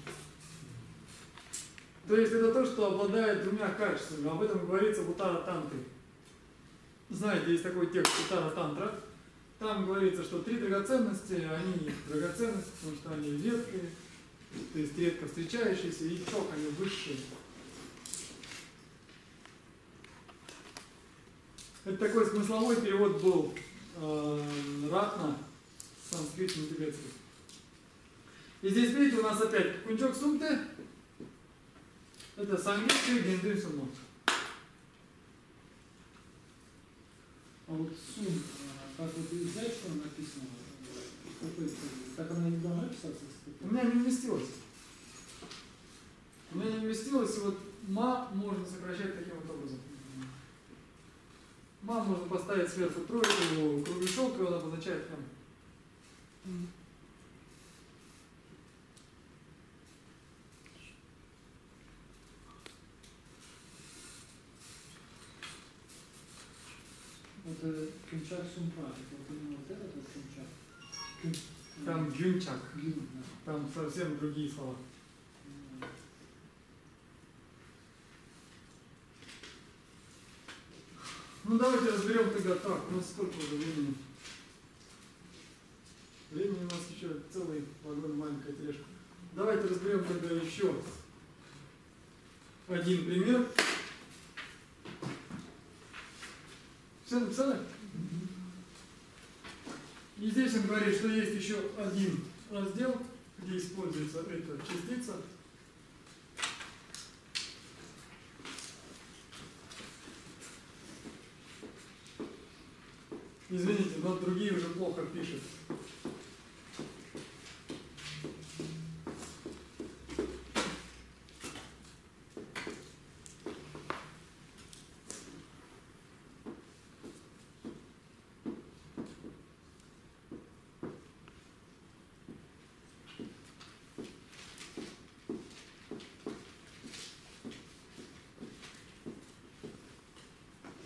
То есть это то, что обладает 2 качествами. Об этом говорится в Уттара Тантре. Знаете, есть такой текст Уттара Тантра. Там говорится, что 3 драгоценности, они драгоценности, потому что они редкие, то есть редко встречающиеся, и чок они высшие. Это такой смысловой перевод был ратна с санскритно-тибетских. И здесь, видите, у нас опять кунчок сумте. Это сангети гендин сумо. А вот сум, как вот взять, что написано, так она не должна писаться? У меня не вместилось. У меня не вместилось, и вот ма можно сокращать таким вот образом. Ма можно поставить сверху тройку, кругляшок, и он обозначает м. Это кюнчак сумпа, вот именно вот этот вот кюнчак. Там гюнчак, Гюн, да. там совсем другие слова. Ну давайте разберем тогда так, у нас сколько уже времени? Времени у нас еще целый вагон, маленькая тележка. Давайте разберем тогда еще один пример. Все написали? И здесь он говорит, что есть еще один раздел, где используется эта частица. Извините, но другие уже плохо пишут.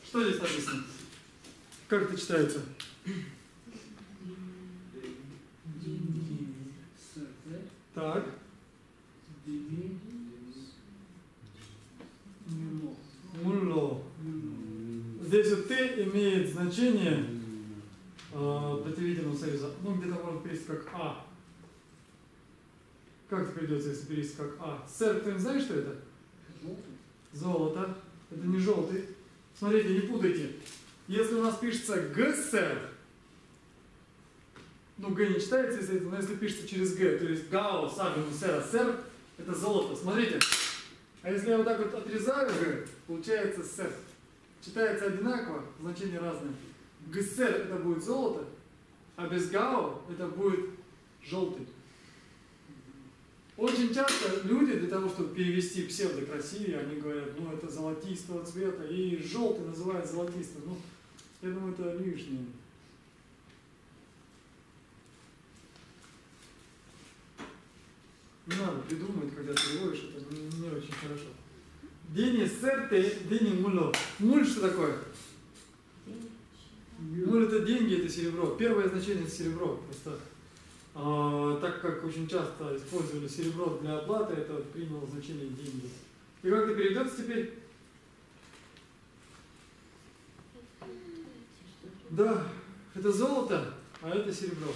Что здесь написано? Как это читается? Так. Мулло. Здесь вот Т имеет значение дативительного союза. Ну, где-то можно перевести как А. Как это придется, если перевести как А? Сэр, кто не знает, что это? Золото. Это не желтый. Смотрите, не путайте. Если у нас пишется ГСР, ну Г не читается, естественно, но если пишется через Г, то есть гао, сагу, сера, сер, это золото. Смотрите. А если я вот так вот отрезаю Г, получается сер. Читается одинаково, значения разные. ГСР это будет золото, а без гао это будет желтый. Очень часто люди для того, чтобы перевести псевдо красивее, они говорят, ну это золотистого цвета, и желтый называют золотистым. Ну, я думаю, это лишнее. Не надо придумывать, когда ты переводишь, это не очень хорошо. Дени серте, дени муло. Муль что такое? Муль это деньги, это серебро. Первое значение это серебро. Просто так как очень часто использовали серебро для оплаты, это приняло значение деньги. И как это переведется теперь? Да, это золото, а это серебро.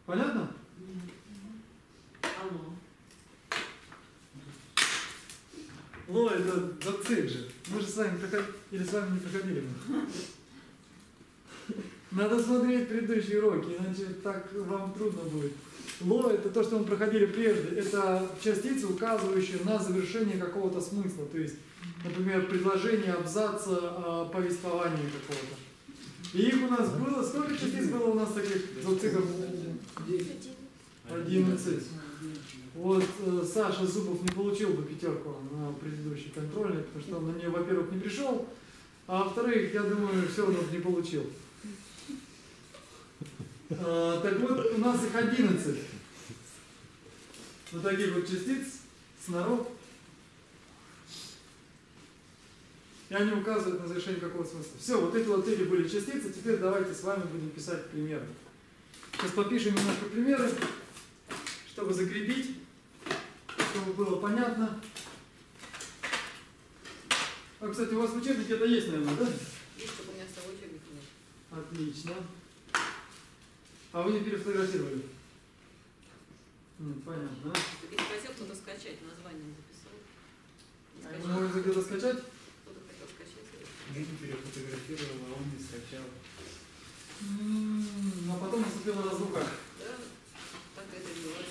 Понятно? Алло. Ло, это зацик же. Мы же с вами проходили, или с вами не проходили. Надо смотреть предыдущие уроки, иначе так вам трудно будет. Ло – это то, что мы проходили прежде. Это частицы, указывающие на завершение какого-то смысла. То есть, например, предложение, абзаца, повествования какого-то. И их у нас было, сколько частиц было у нас таких зациков? 11. Вот Саша Зубов не получил бы пятерку на предыдущей контрольной, потому что он на нее, во-первых, не пришел, а во-вторых, я думаю, все равно не получил. Так вот, у нас их 11. Вот таких вот частиц, снаров. И они указывают на завершение какого-то смысла. Все, вот эти вот были частицы, теперь давайте с вами будем писать примеры. Сейчас попишем немножко примеры, чтобы закрепить, чтобы было понятно. А, кстати, у вас в учебнике это есть, наверное, да? Есть, только у меня с собой учебника нет. Отлично. А вы не перефотографировали? Понятно. Так я спросил, кто-то скачать, название записал. Не А скачал. можно где-то скачать? Кто-то хотел скачать. Жизнь перефотографировал, а он не скачал. А потом наступила разлука. Да, так это и бывает.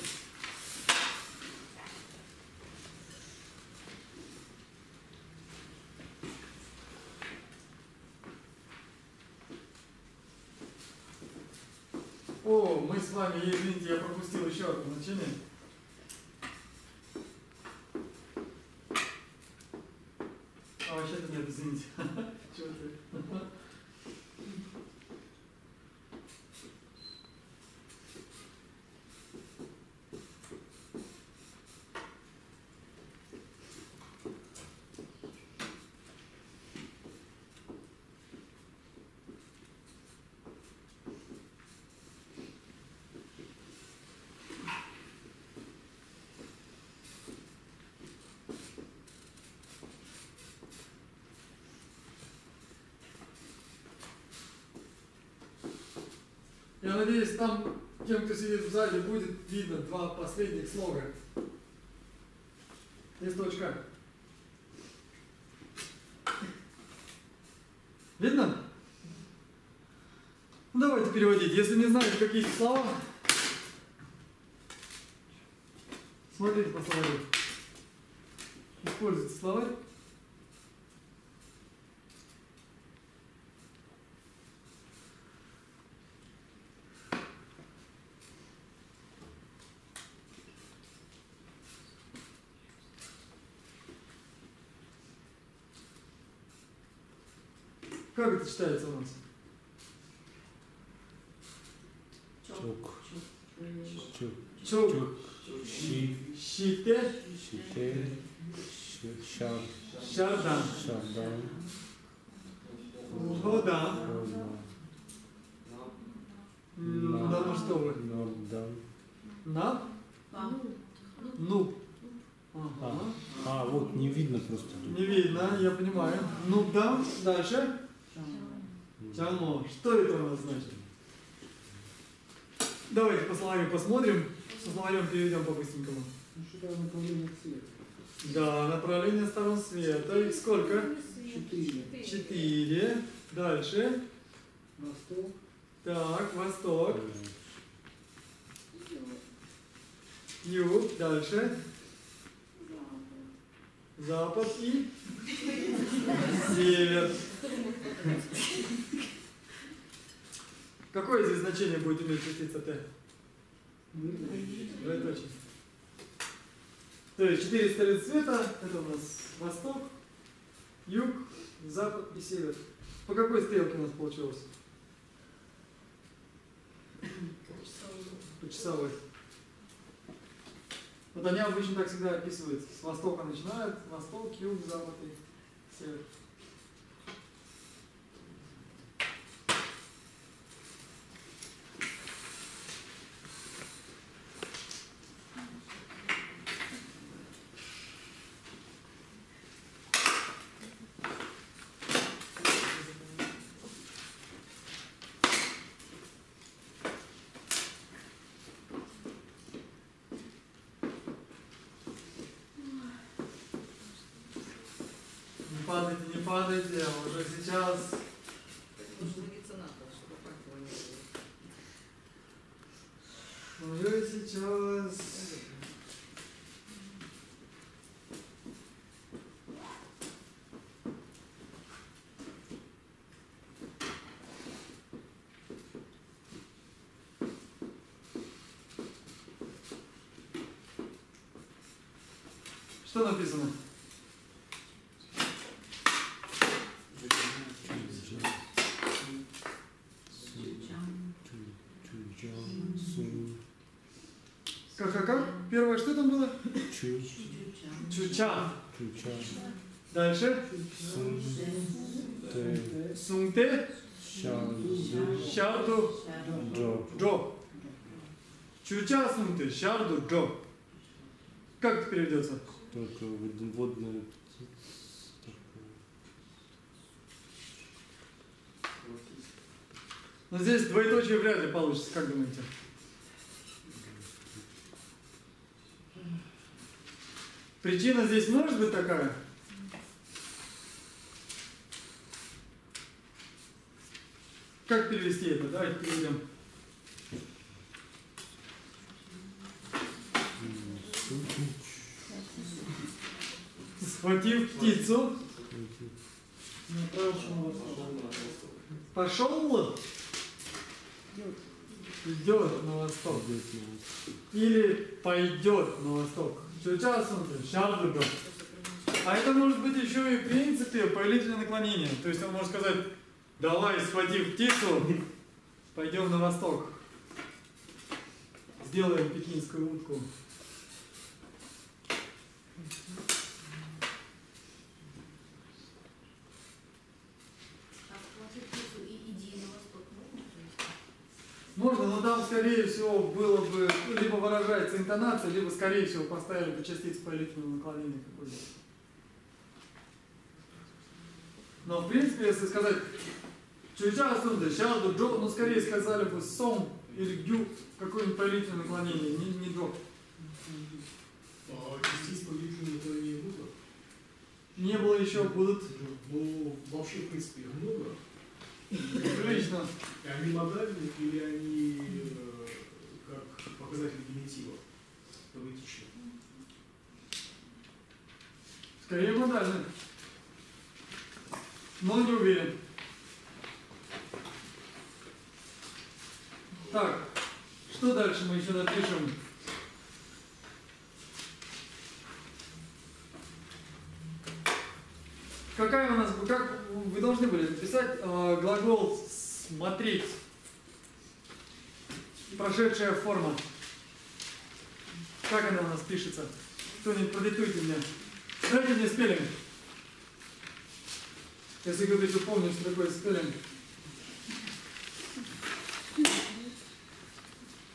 О, мы с вами, извините, я пропустил еще одно значение. А вообще-то нет, извините. Чего ты? Я надеюсь, там тем, кто сидит в зале, будет видно два последних слога. Листочка. Видно? Ну, давайте переводить. Если не знаете какие слова, смотрите по словарю. Используйте словарь. Как это читается у нас? Чук. Чук. Чук. Щи. Щите. Щите. Шар. Шардан. Шардан. Вода. Да ну что вы? Нордан. На? Ну. Ага. А, вот не видно просто тут. Не видно, я понимаю. Ну да, дальше. Чамо. Что это у нас значит? Давайте по словарю посмотрим. Со словарем перейдем по-быстренькому. Ну, что-то направление цвета. Да, направление сторон света. Их сколько? 4. 4. Дальше. Восток. Так, восток. Юг. Дальше. Запад и север. Какое здесь значение будет иметь частица Т? Двоеточие. То есть 4 столицы света, это у нас восток, юг, запад и север. По какой стрелке у нас получилось? По часовой. Вот они обычно так всегда описываются. С востока начинают, восток, юг, запад и север. Не падайте, а уже сейчас. Нужно садиться на пол, чтобы пахло не было. Уже сейчас. Что написано? Как? Первое, что там было? Чуча. Дальше. Сунте. Шарду. Джо. Чуча сунте. Шарду джо. Как это переведется? Только водная птица. Но здесь двоеточие вряд ли получится, как думаете? Причина здесь может быть такая? Как перевести это? Давайте переведем. Схватив птицу, пошел, идет на восток. Или пойдет на восток. А это может быть еще и в принципе повелительное наклонение. То есть он может сказать: давай, схватив птицу, пойдем на восток. Сделаем пекинскую утку. Можно, но там, скорее всего, было бы, либо выражается интонация, либо, скорее всего, поставили бы частицу повелительного наклонения какой-то. Но, в принципе, если сказать чуча сунда, щарду, джо, ну, скорее сказали бы сон или гю, какое-нибудь повелительное наклонение, не джо. А частиц повелительного наклонения было? Не было еще, будут. Ну, вообще, в принципе, их много. Лично. И они модальны или они как показатель генетива? Поэтично. Скорее модальны. Но не уверен. Так, что дальше мы еще напишем? Какая у нас, как вы должны были написать глагол смотреть? Прошедшая форма. Как она у нас пишется? Кто-нибудь продиктуйте мне. Дайте мне спеллинг. Если говорите, помню, что такое спеллинг.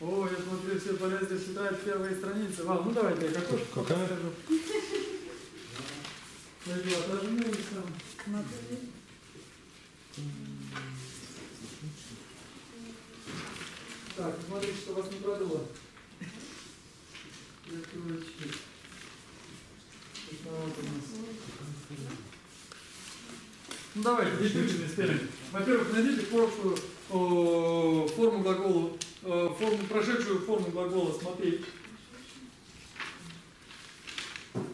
О, я смотрю, все полезли читать первые страницы. Вам, ну давайте, я какой скажу. Пойду отожму и сам. Так, смотрите, что вас не продуло. Ну давайте, диктуйте спеллинг. Во-первых, найдите прошлую форму глагола, прошедшую форму глагола смотреть.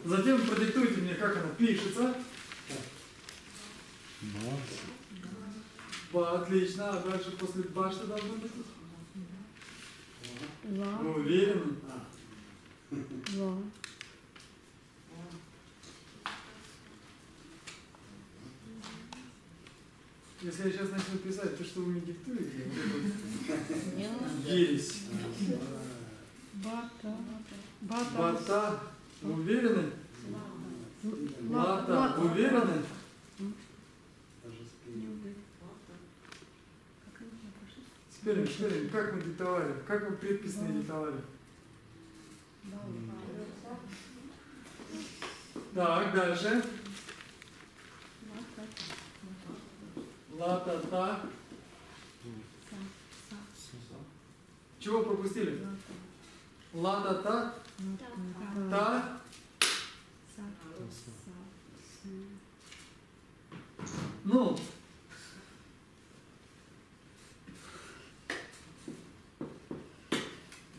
Затем продиктуйте мне, как она пишется. Ба, отлично. А дальше после ба что должно быть? Ла. Уверен. Ла. Если я сейчас начну писать, то что вы мне диктуете? Ня. Ересь. Бата. Бата. Бата. Уверены? Лата. Лата. Уверены? Теперь, как мы диктовали? Как мы предписные диктовали? Так, дальше. Ла-та-та. Чего пропустили? Ла-та-та. Та. Ну.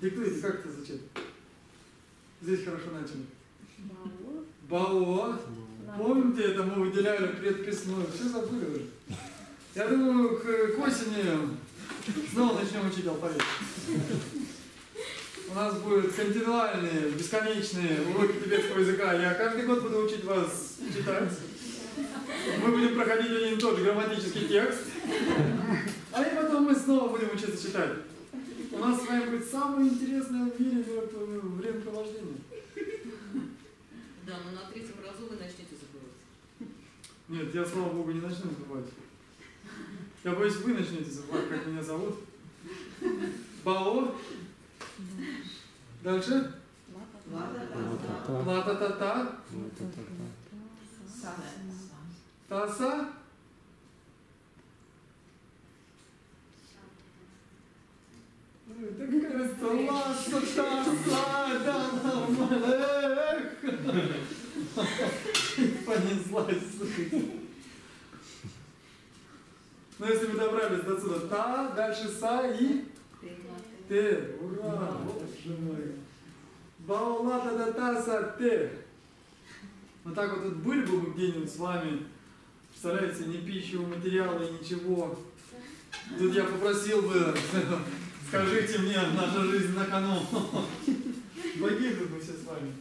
Диктуйте, как это звучит? Здесь хорошо начали. Бао. Помните, это мы выделяли предписную. Все забыли уже. Я думаю, к осени снова начнем учить алфавит. У нас будут континуальные, бесконечные уроки тибетского языка. Я каждый год буду учить вас читать. Мы будем проходить один и тот же грамматический текст. А и потом мы снова будем учиться читать. У нас с вами будет самое интересное в мире времяпровождение. Да, но на третьем разу вы начнете забывать. Нет, я, слава богу, не начну забывать. Я боюсь, вы начнете забывать, как меня зовут. Бао. Дальше. Ла-та-та-та. Таса. Так кажется, ласа-таса, да, нормально. Понеслась. Ну, если мы добрались до отсюда, та, дальше са и те. Ура! Боже мой. Баулата-та-та-са те. Вот так вот тут были бы мы где-нибудь с вами, представляете, ни пищевого материала и ничего. Тут я попросил бы, скажите мне, наша жизнь на кону. Погибли бы все с вами.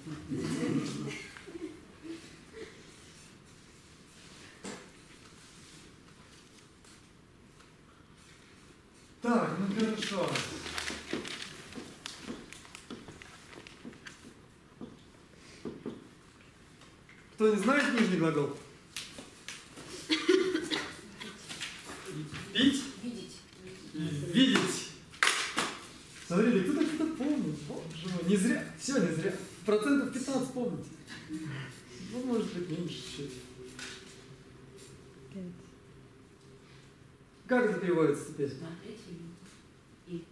Так, ну хорошо. Кто не знает нижний глагол? Пить? Видеть. Видеть. Смотрите, кто-то что-то помнит. Боже мой, не зря. Все, не зря. 15% помните. Ну, может быть, меньше чуть-чуть. Как это переводится теперь? Смотреть и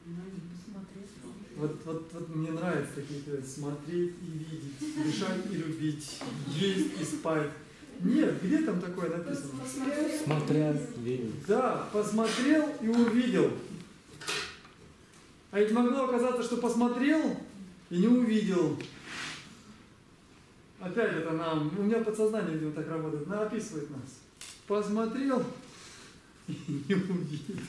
посмотреть. Вот мне нравятся такие переводы. Смотреть и видеть, дышать и любить, есть и спать. Нет, где там такое написано? Смотря, видел. Да, посмотрел и увидел. А ведь могло оказаться, что посмотрел и не увидел. Опять это нам, у меня подсознание, видимо, так работает, она описывает нас. Посмотрел и не увидел.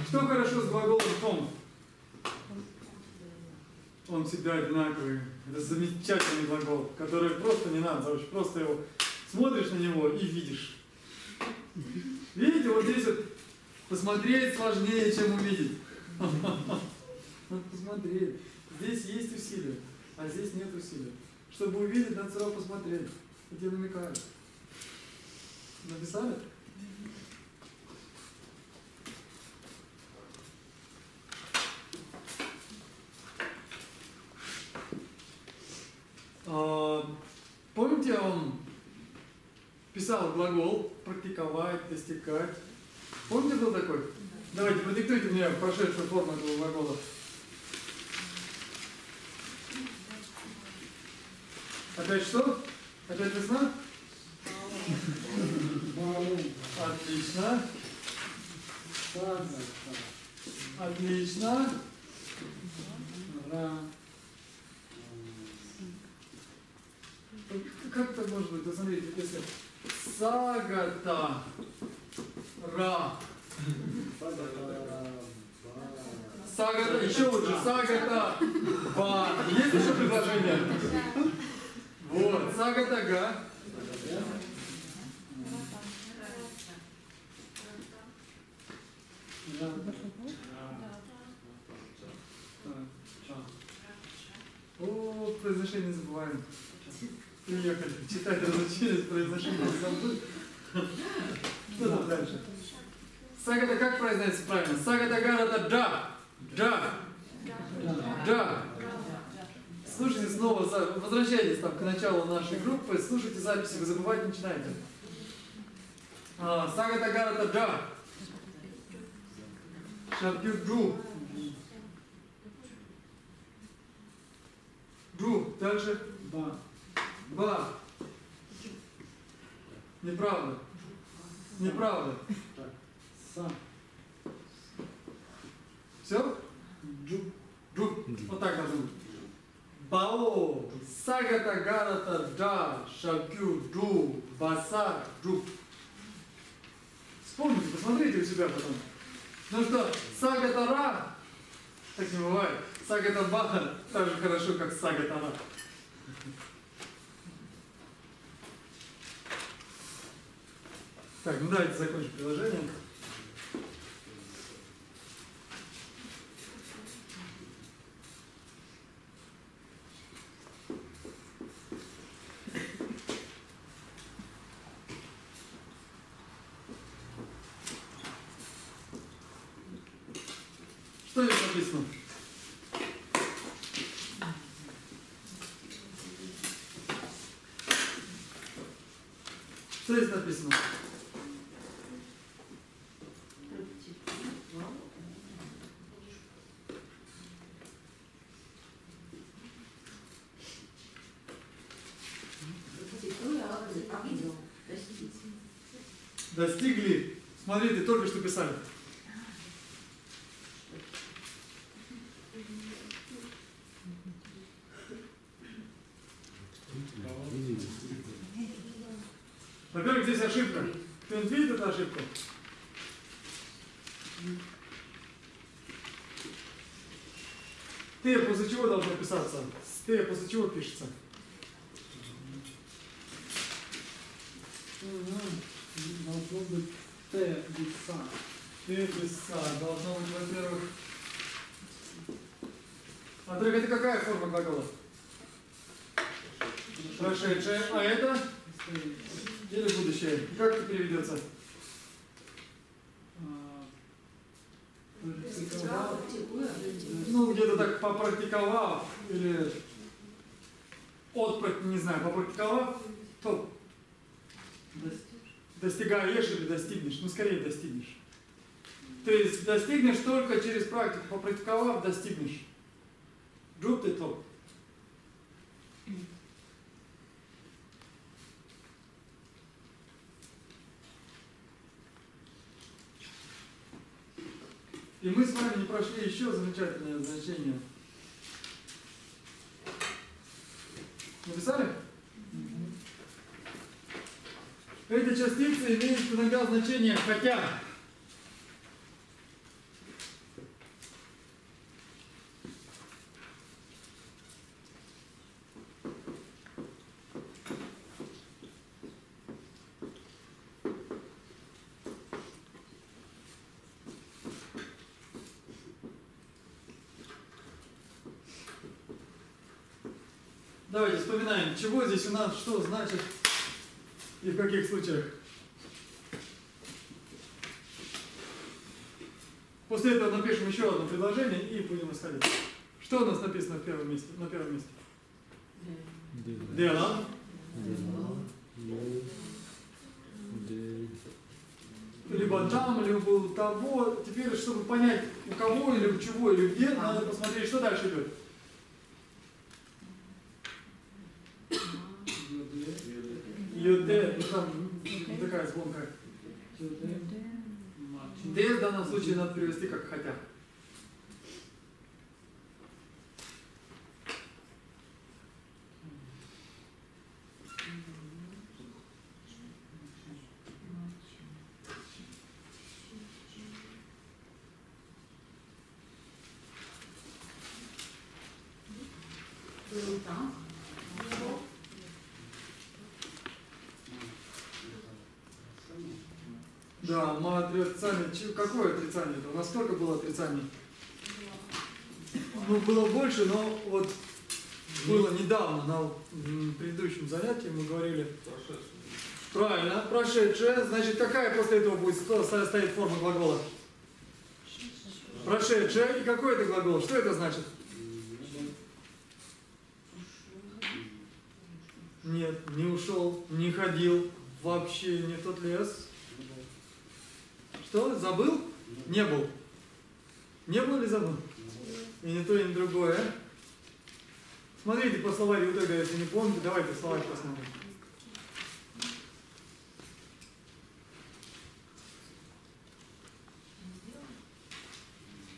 Что хорошо с глаголом «том»? Он всегда одинаковый. Это замечательный глагол, который просто не надо заучить. Просто его смотришь на него и видишь. Видите, вот здесь вот посмотреть сложнее, чем увидеть. Надо посмотреть. Здесь есть усилия, а здесь нет усилия. Чтобы увидеть, надо сразу посмотреть. Я тебе намекаю. Написали? Помните, я вам писал глагол практиковать, достигать. Помните, был такой? Давайте, продиктуйте мне прошедшую форму этого глагола. Опять что? Опять весна? Отлично. Отлично. Как это может быть? Вот смотрите, если сагата ра. Сагата, еще лучше, сагата ба. Есть еще предложение? Вот, сагата га. О, произношение не забываем. Приехали, читать разучились, произношение забыли. Что там дальше? Сагата как произносится правильно? Сагата гара это джа. Джа. Джа. Слушайте снова, возвращайтесь там к началу нашей группы, слушайте записи, вы забывать начинаете. Сагата гара это джа. Шабью джу. Джу. Дальше. Ба. Ба. Неправда. Неправда. Са. Все? Джу. Джу. Вот так должно быть. Бао. Сагата гарата джа. Шабью джу. Баса джу. Вспомните, посмотрите у себя потом. Ну что, сагата ра, так не бывает. Сагата ба так же хорошо, как сагата ра. Так, ну давайте закончим приложение. Что здесь написано? Что здесь написано? Достигли. Смотрите, только что писали. Во-первых, здесь ошибка. Кто-нибудь видит эту ошибку? Т после чего должно писаться? С Т после чего пишется? Должно быть Т без Са. Т без Са. Должно быть, во-первых... Андрей, это какая форма глагола? Прошедшее. А это? Или будущее? Как это переведется? Ну, где-то так попрактиковав, или не знаю, попрактиковав, то достигаешь или достигнешь, ну, скорее достигнешь. То есть достигнешь только через практику, попрактиковав, достигнешь. Джуб ты топ. И мы с вами не прошли еще замечательное значение. Написали? Эти частицы имеют иногда значение «хотя». Давайте вспоминаем, чего здесь у нас, что значит и в каких случаях. После этого напишем еще одно предложение и будем исходить. Что у нас написано в первом месте, на первом месте? Дело. Либо там, либо у того. Теперь, чтобы понять, у кого, или у чего, или где, надо посмотреть, что дальше идет. ЮД, ну там не такая звонкая. Д в данном случае надо перевести как хотя. был там. Да, мы отрицание. Какое отрицание? У нас сколько было отрицаний? Ну, было больше, но вот было недавно на предыдущем занятии мы говорили. Правильно, прошедшее. Значит, какая после этого будет стоять форма глагола? Прошедшее. И какой это глагол? Что это значит? Нет, не ушел, не ходил, вообще не в тот лес. Что? Забыл? Не был. Не был или забыл? И не то, и не другое. Смотрите по словарю, тогда, если не помните, давайте словарь посмотрим.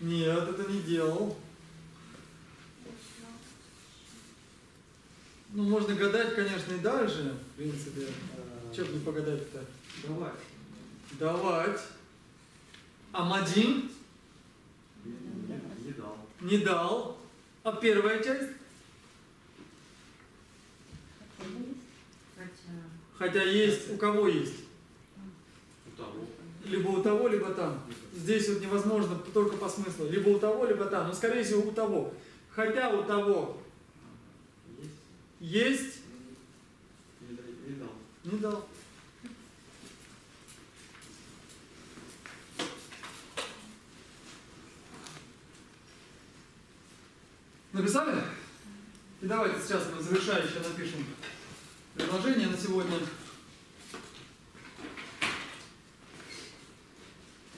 Нет, это не делал. Ну, можно гадать, конечно, и дальше, в принципе. Чего бы не погадать-то? Давай. Давать. Амадин? Не дал. Не дал. А первая часть? Хотя есть. У кого есть? У того. Либо у того, либо там. Здесь вот невозможно только по смыслу. Либо у того, либо там. Но скорее всего у того. Хотя у того есть. Не дал. Не дал. Написали? И давайте сейчас мы завершающее напишем предложение на сегодня.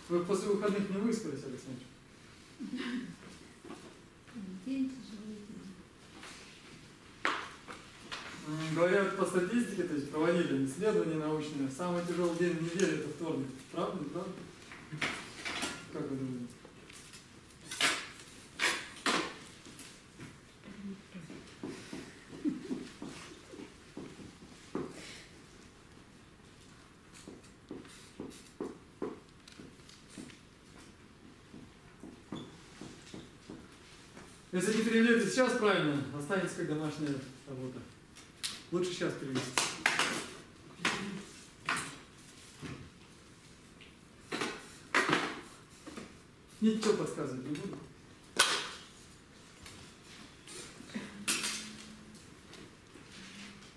Вы после выходных не выспались, Александр? День тяжелый. Говорят, по статистике, то есть проводили исследования научные, самый тяжелый день недели это вторник. Правда, не правда? Как вы думаете? Если не переведете сейчас правильно, останется как домашняя работа. Лучше сейчас перевести. Ничего подсказывать не буду.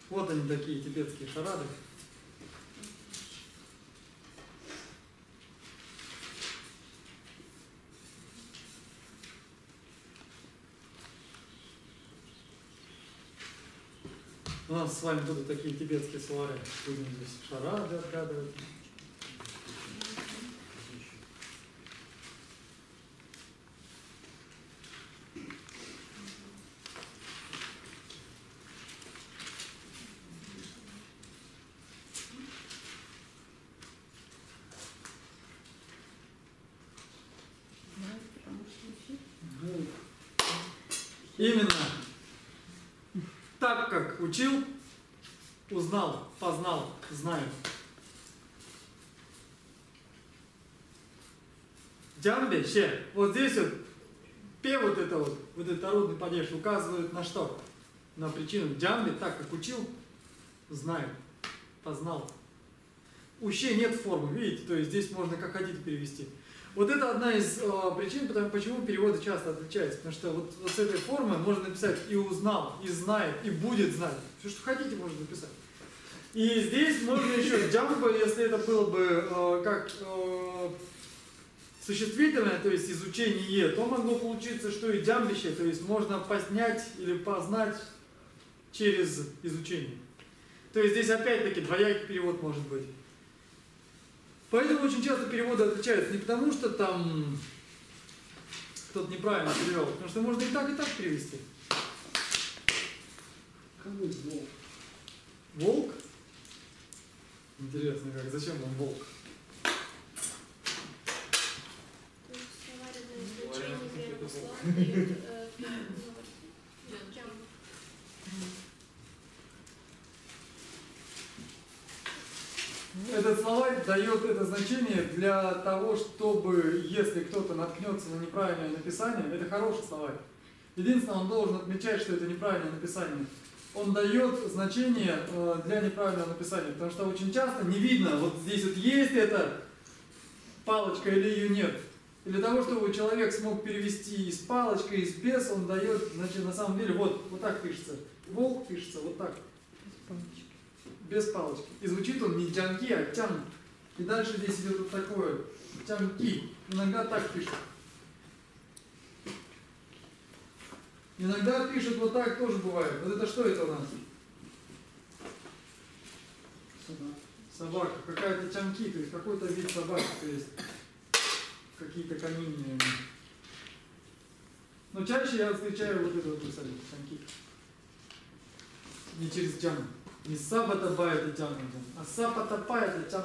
Вот они такие тибетские шарады. У нас с вами будут такие тибетские словари. Будем здесь шарады отгадывать. Именно так, как учил, узнал, познал, знаю. Джамби, ще. Вот здесь вот пе вот этот народный падеж указывает на что? На причину. Джамби, так как учил, знаю, познал. У ще нет формы, видите, то есть здесь можно как хотите перевести. Вот это одна из причин, почему переводы часто отличаются. Потому что вот с этой формой можно написать и узнал, и знает, и будет знать. Все, что хотите, можно написать. И здесь можно еще джамба, если это было бы как существительное, то есть изучение, то могло получиться, что и джамбище, то есть можно познать или познать через изучение. То есть здесь опять-таки двоякий перевод может быть. Поэтому очень часто переводы отличаются не потому, что там кто-то неправильно перевел, потому что можно и так перевести. Кому волк? Волк? Интересно, как? Зачем нам волк? То есть словарь для изучения первого слова дает джамп. Этот словарь дает это значение для того, чтобы, если кто-то наткнется на неправильное написание, это хороший словарь. Единственное, он должен отмечать, что это неправильное написание. Он дает значение для неправильного написания, потому что очень часто не видно, вот здесь вот есть эта палочка или ее нет. И для того, чтобы человек смог перевести из палочка, из без, он дает, значит, на самом деле, вот так пишется. Волк пишется вот так. Без палочки. И звучит он не джанки, а тян. И дальше здесь идет вот такое. Тянки. Иногда так пишут. Иногда пишут вот так тоже бывает. Вот это что это у нас? Собака. Какая-то тянки, то есть какой-то вид собаки, то есть какие-то камни. Но чаще я встречаю вот это вот писали, тянки. Не через тян. Не сабатаба это тян, а сапатапа это тян.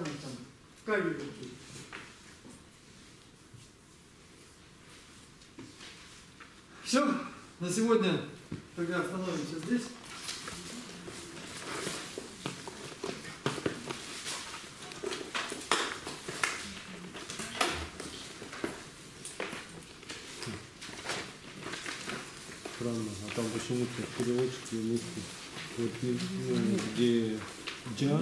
Кави такие. Все, на сегодня тогда остановимся здесь. Странно, а там почему-то переводчики мысли, вот, где джа,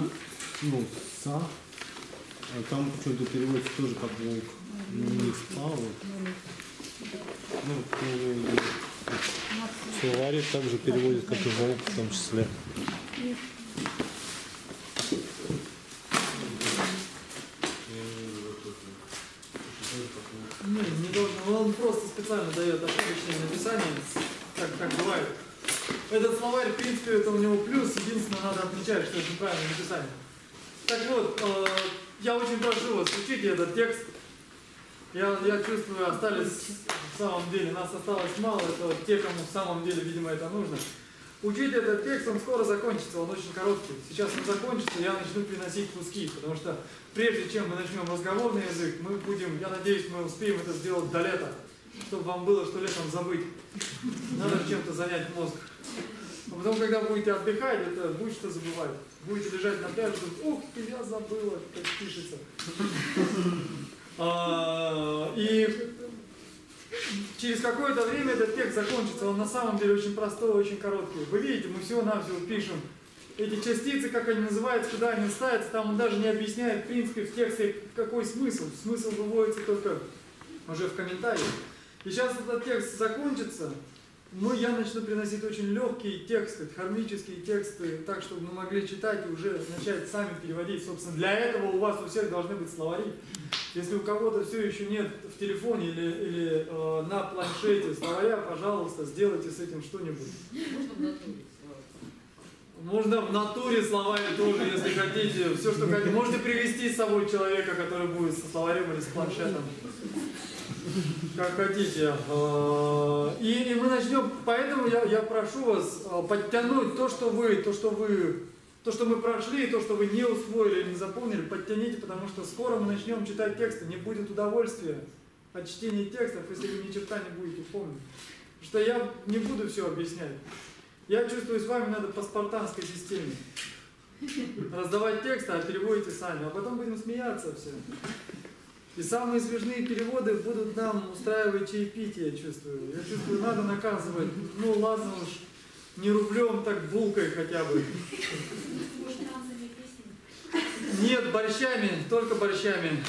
ну, са, а там почему-то переводится тоже как волк, не спа, вот. Ну, словари также переводят как и волк в том числе. Не должен, он просто специально дает ошибочное написание, как бывает. Этот словарь, в принципе, это у него плюс, единственное, надо отмечать, что это неправильное написание. Так вот, я очень прошу вас, учите этот текст. Я чувствую, остались, в самом деле, нас осталось мало, это те, кому в самом деле, видимо, это нужно. Учите этот текст, он скоро закончится, он очень короткий. Сейчас он закончится, я начну приносить куски, потому что прежде чем мы начнем разговорный язык, мы будем, я надеюсь, мы успеем это сделать до лета, чтобы вам было что летом забыть. Надо чем-то занять мозг. А потом, когда будете отдыхать, это будет что забывать. Будете лежать на пляже, ух ты, я забыла, как пишется. И через какое-то время этот текст закончится. Он на самом деле очень простой, очень короткий. Вы видите, мы всего-навсего пишем эти частицы, как они называются, куда они ставятся. Там он даже не объясняет, в принципе, в тексте какой смысл. Смысл выводится только уже в комментариях. И сейчас этот текст закончится. Я начну приносить очень легкие тексты, хармические тексты, так, чтобы мы могли читать и уже начать сами переводить. Собственно, для этого у вас у всех должны быть словари. Если у кого-то все еще нет в телефоне или на планшете словаря, пожалуйста, сделайте с этим что-нибудь. Можно в натуре словарь тоже, если хотите. Все, что хотите. Можете привести с собой человека, который будет со словарем или с планшетом. Как хотите. И мы начнем, поэтому я прошу вас подтянуть то, что мы прошли, то, что вы не усвоили, не запомнили, подтяните, потому что скоро мы начнем читать тексты, не будет удовольствия от чтения текстов, если вы ни черта не будете помнить. Потому что я не буду все объяснять. Я чувствую, с вами надо по спартанской системе. Раздавать тексты, а переводите сами, а потом будем смеяться все. И самые смешные переводы будут нам устраивать чаепитие, я чувствую. Я чувствую, надо наказывать. Ну ладно уж, не рублем, так булкой хотя бы. Может, танцами, песнями? Нет, борщами, только борщами.